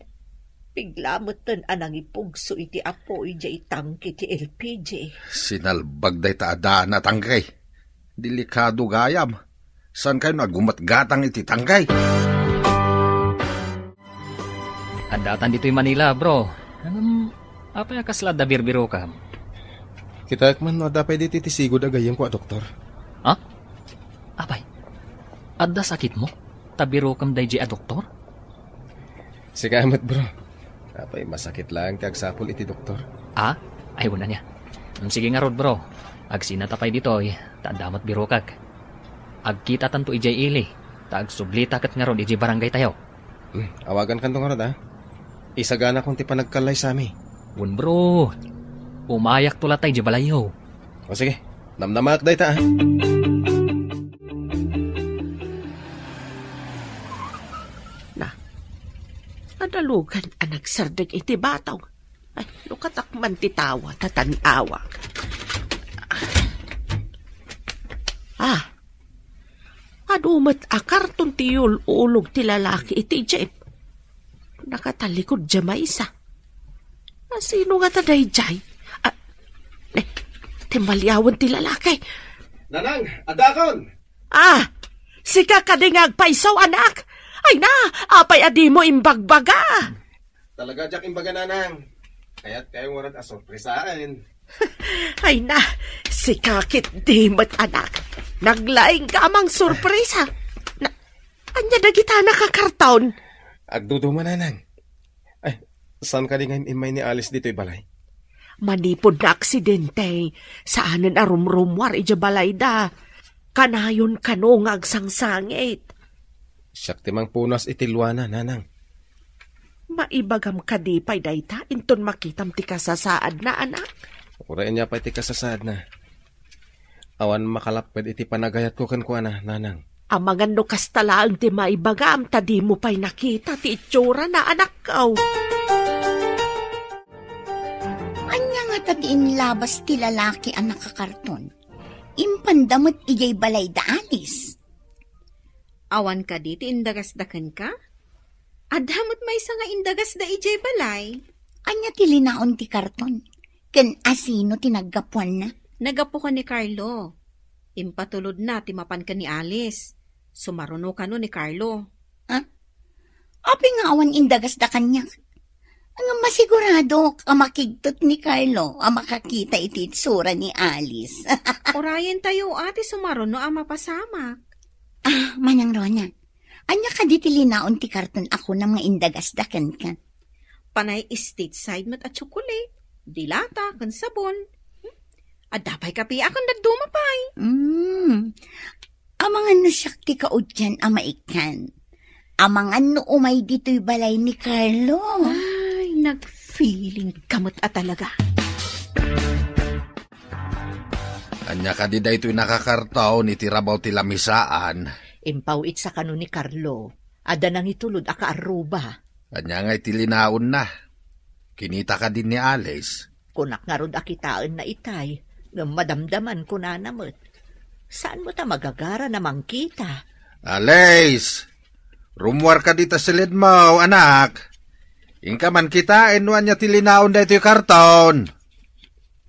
piglamutan anang ipugso iti apo iti itangki ti LPG. Sinalbag day taadaan na tanggay. Delikado gayam. San kayo nagumatgatang iti tanggay? Andatan dito'y Manila, bro. Apay akasla da birbiro ka? Kita man no dapay di titisigod agayang ko, doktor. Ha? Apay? Adda sakit mo? Tabiro kam dayjay a doktor? Sigamat, bro. Apay masakit lang kagsapol iti doktor. Ah? Ay, wala niya. Sige nga rod, bro. Agsinatapay dito, taadamat biro kag. Agkita tanto ijay ili. Taagsubli takat nga rod ijay barangay tayo. Awagan kanto nga rod, ha? Isagana kong ti panagkalay sa amin. Bun, bro. Umayak tula tayo ijay balayaw. O sige, namnamak day ta, ha? Nadalugan ang nagsardag iti bataw. Ay, lukatak man titawa, tatanawag. Adumat akarton tiyul ulog ti lalaki iti jay. Nakatalikod dya maisa. Sino nga taday jay? Timbalyawan ti lalaki. Nanang, adakon! Si kakadingag paisaw anak! Ay na, apay adi mo imbagbaga. Talaga jak imbaga nanang. Kaya't kayong warad asorpresaan. Ay na, si kakit di mat anak. Naglaing ka amang sorpresa. Anya dagita nakakartaon. Agduduman nanang. Ay, saan ka di ngayon imay ni Alice dito'y balay? Manipod na aksidente. Saanan arumrumwar ija balay da. Kanayon kanong agsangsangit. Siyak timang punas itilwana, nanang. Maibagam ka di pa'y dayta, inton makitam ti kasasaad na anak. Urain niya pa iti kasasaad na. Awan makalapad iti panagayat ko kan kuana, nanang. Amangan no kastalaang ti maibagam, tadi mo pa'y nakita ti itsura na anak kaw. Anya nga tatiin labas ti lalaki ang nakakarton. Impandamot ijay balay da Alice. Awan ka di, ti indagas-dakan ka? Adamot may isa nga indagas da ijay balay. Anya ti linaon ti karton. Ken asino tinaggapuan na? Nagapo ka ni Carlo. Impatulod na, timapan ka ni Alice. Sumaruno ka no ni Carlo. Api nga awan indagas da kanya. Ang masigurado ka makigtot ni Carlo ang makakita iti itsura ni Alice. Orayan tayo ati sumaruno ang mapasamak. Manang Rona, anya ka di tilinaon ti karton ako ng mga indagas-dakan ka. Panay stateside mat at tsokolate, dilata, kan sabon. Adapay kapi akong nagdumapay. Amangan no siyak ti kaudyan amaikan. Amangan no umay dito'y balay ni Carlo. Ay, nag-feeling kamot at talaga. Anya ka di da ito'y nakakartaw ni tirabaw ti lamisaan. Impawit sa kano ni Carlo, ada nang itulod aka aruba. Anya nga itilinaon na. Kinita ka din ni Alice. Kunak nga rod akitaan na itay, ng madamdaman ko na namot. Saan mo ta magagara namang kita? Alays, rumwar ka dita silid mo, anak. Ingka man kita, inuan niya tilinaon da ito yung karton.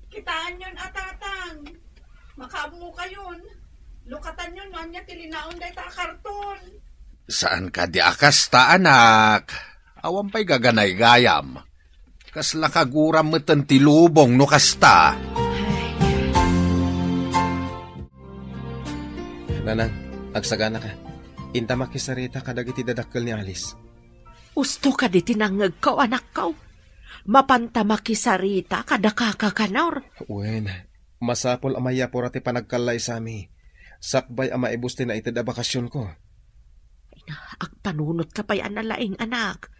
Kitaan yun, atatang. Makaamo ka yun. Lukatan yun, man niya tilinaon da ita karton. Saan ka di akas ta, anak? Awan pa'y gaganay gayam. Kasla kaguram meten tilubong no kasta. Nanang, agsagana ka. Inta makisarita kadagiti dadakkel ni Alice. Usto ka di tinangag ka, anak ka. Mapanta makisarita kada kakakanaor. Wen, masapol amaya por ati panagkalay sami. Sakbay ama ibusti na itid a bakasyon ko. Agpanunot ka pa'y analaing anak.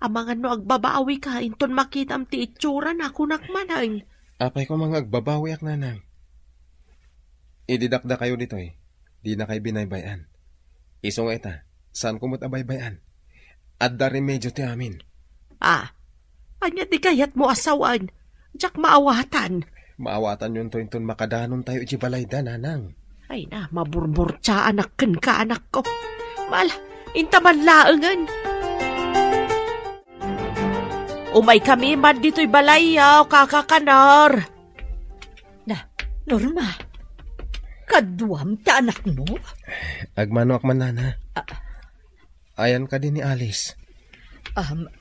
Amangan no agbabawi ka, inton makita am ti itsura na kunak manang. Apay ko mga agbabawi ak nanang. Ididakda kayo dito eh. Di na kay binaybayan. Isong ita, saan kumot abaybayan? At dari medyo ti amin. Anya di kayat mo asawan. Diyak maawatan. Maawatan yun to inton makadanon tayo ijibalayda, nanang. Ay na, maburbur anak ka anak ko. Mal, intaman laangan. Umay kami man dito'y balayaw, kakakanar. Norma, kaduam ta anak mo? Agmano ak man, nana. Ayan ka din ni Alice.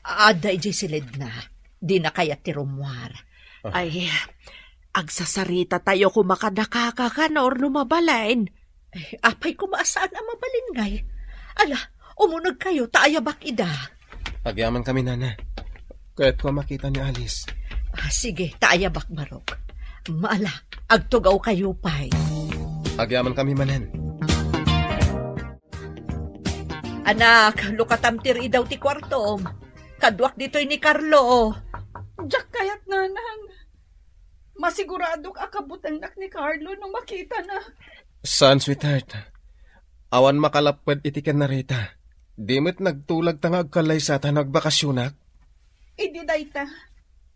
Aday di silid na. Di na kaya ti rumwar. Ay, agsasarita tayo kung makadakakakanor lumabalain. Apay kumaasaan ang mabalingay. Ala, umunag kayo, taayabak ida. Pagyaman kami, nana. Kaya't ko makita ni Alice. Sige, taayabak marok. Maala, agtugaw kayo pa'y. Agyaman kami manen. Anak, lukatamtir idaw ti kwartom. Kadwak dito'y ni Carlo. Diyak kayat nanang. Masiguradok akabutanak ni Carlo nung makita na. Saan, sweetheart? Awan makalapad itikan na rita. Di mo't nagtulag tangag kalay sa nagbakasyonak? Idi dayta.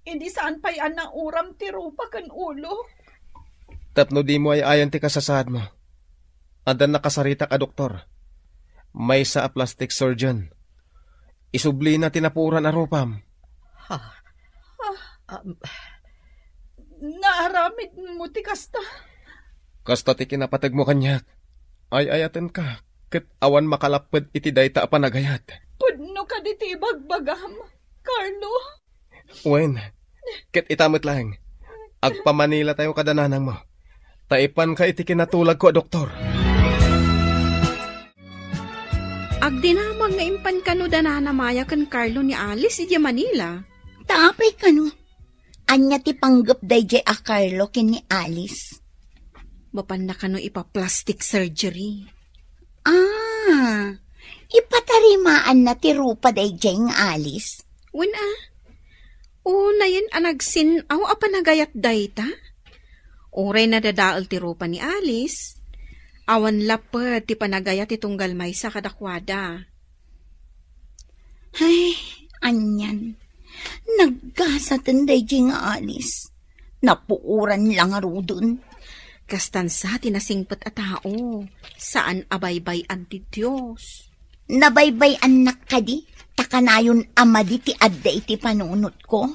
Hindi saan pa'y anang uram ti rupa kan ulo. Tapno di mo ay ayan ti kasasad mo. Adan nakasarita ka, doktor. May sa plastic surgeon. Isubli na tinapuran a rupam. Naaramid mo ti kasta. Kasta ti kinapatag mo kanyak. Ay ayatan ka. Ket awan makalapad iti dayta panagayat. Pudno ka di ti bagbagam, Carlo. Wen, ket itamot lang. Agpamanila tayo kadananang mo. Taipan ka iti kinatulag ko, doktor. Agdinamang nga impan kano dananamaya kan Carlo ni Alice iti Manila. Tapay kano. Anya ti panggap dayjay a Carlo ken ni Alice. Mapan na kano ipa-plastic surgery. Ipatarimaan na ti rupa dayjay ng Alice. Wala. Una yan anagsin aw apanagayat dayta. Uray na dadaal ti rupa ni Alice. Awan lapad ti panagayat itong galmay sa kadakwada. Ay, anyan. Naggasatan dayjay nga Alice. Napuuran lang aro dun. Kastansa tinasingpat a tao. Saan abaybay anti Diyos? Nabaybay anak ka di. Takanayon ama di ti adda iti panunot ko.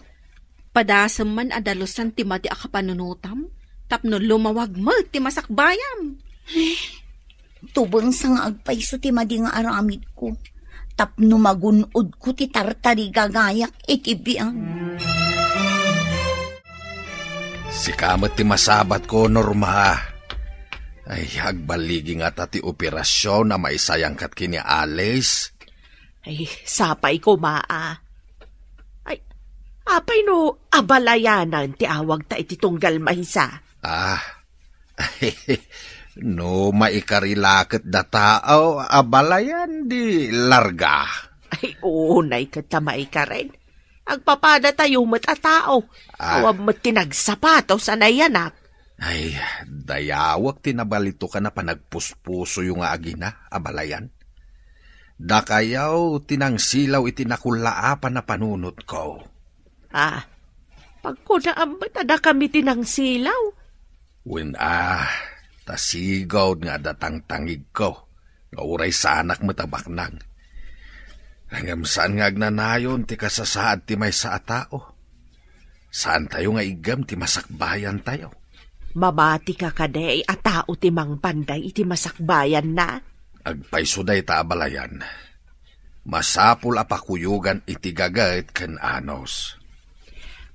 Padasam man adalusan ti mati akapanunutam. Tapno lumawag mo ti masakbayam. Tubang sa nga agpayso ti madi nga aramid ko. Tapno magunod ko ti tartari gagayak iti biyang. Si kamat ti masabat ko, Norma. Ay, agbaligi nga ti operasyon na maisayang kat kini Alice. Ay, sapay ko maa. Ay, apay no abalayanan ti awag ta iti tunggal mahisa. No maikarilakit da tao, abalayan di larga. Ay, unay ka tamay ka rin. Agpapada tayo mat a tao. Awag mat tinagsapato sa nayanak. Ay, dayawag tinabalito ka na panagpuspuso yung agina, abalayan. Da kayaw tinangsilaw itinakulaapan na panunot ko. Pagkunaan ba't ada kami tinangsilaw? Tasigaw nga datang tangig ko. Nga uray sa anak matabak nang. Hanggang saan nga agnanayon ti kasasaad ti may sa atao. Saan tayo nga igam ti masakbayan tayo? Mamati ka kaday at tao ti mang panday iti masakbayan na. Agpaysuday ta abalayan. Masapul apakuyugan iti gagayt ken anos.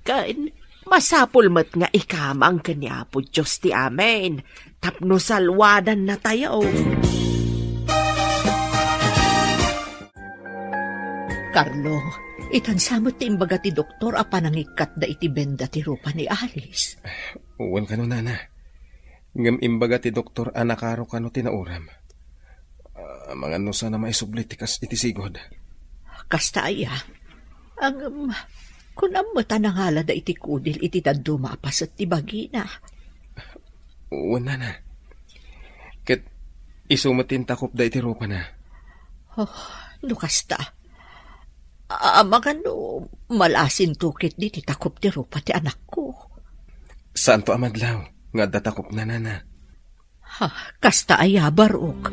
Ken, masapul met nga ikamang kanya po Diyos ti amen. Tapno salwadan na tayo. Carlo, itansamot ti imbaga ti doktor a panangikat da iti benda ti rupa ni Alice. Uwan ka no, nana. Ngam imbaga ti doktor anakaro ka no tinauram. Mga no sana maisublit tikas iti sigod. Kasta aya, ang kunam mo tanangala da iti kudil iti taddo maapasat ti bagina. Uwan, nana. Ket isumatin takop da iti rupa na. Oh, no kasta. Magano, malasin tukit di ti takop ti rupa ti anak ko. Saan to amadlaw? Nga datakop na, nana. Ha, kasta aya barok.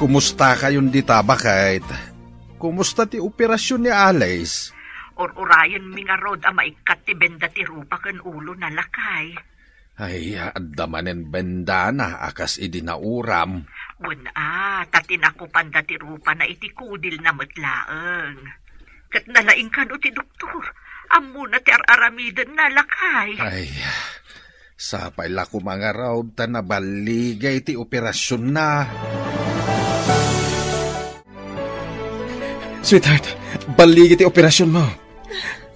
Kumusta kayong ditaba kahit? Kumusta ti operasyon ni Alice? Urayan mi nga rod a maikat ti benda ti rupa ken ulo na lakay. Ay, adamanen benda na akas idinauram. Wala, tatinakupan da ti rupa na iti kudil na matlaeng. Kat nalaing ka no ti doktor, amo na ti araramidan na lakay. Ay, sapay la ko mga raw ta nabaligay ti operasyon na. Sweetheart, baligi ti operasyon mo.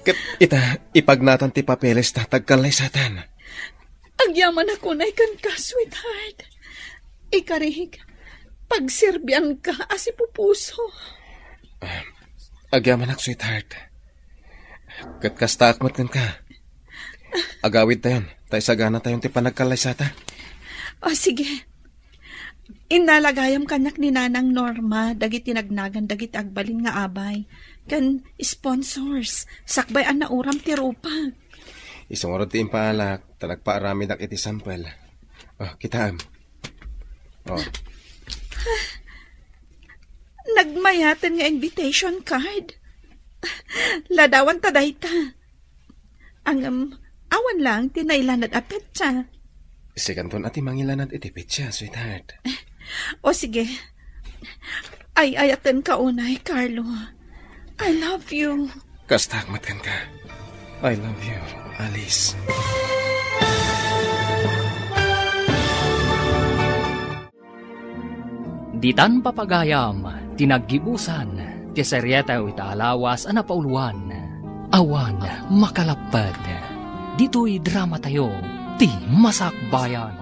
Kat ita, ipagnatan ti papeles ta tagkalay satan. Agyaman ako na ikan ka, sweetheart. Ikarig, pagserbian ka asi pupuso. Agyaman ako, sweetheart. Kat kasta akmat ka. Agawid tayon, tayo sagana tayong ti panagkalay sata. O sige. Inalagayam kanyak ni Nanang Norma, dagit tinagnagan, dagit agbalin nga abay. Kan sponsors, sakbay an nauram ti rupa. Isungurot ti impalak, talagpaarami dak iti sampel. Oh, kitaam. Oh. Nagmayatan nga invitation card. Ladawan ta dayta. Ang awan lang, tinailanad apet siya. Sikanton ati mangilanad iti petsa, sweetheart. O sige. Ay ayatan ka unay, Carlo. I love you. Kastakmat ka. I love you, Alice. Ditan papagayam, tinaggibusan, ti seryeta ita alawas anapauluan, awan makalapad. Dito'y drama tayo, ti Masakbayan.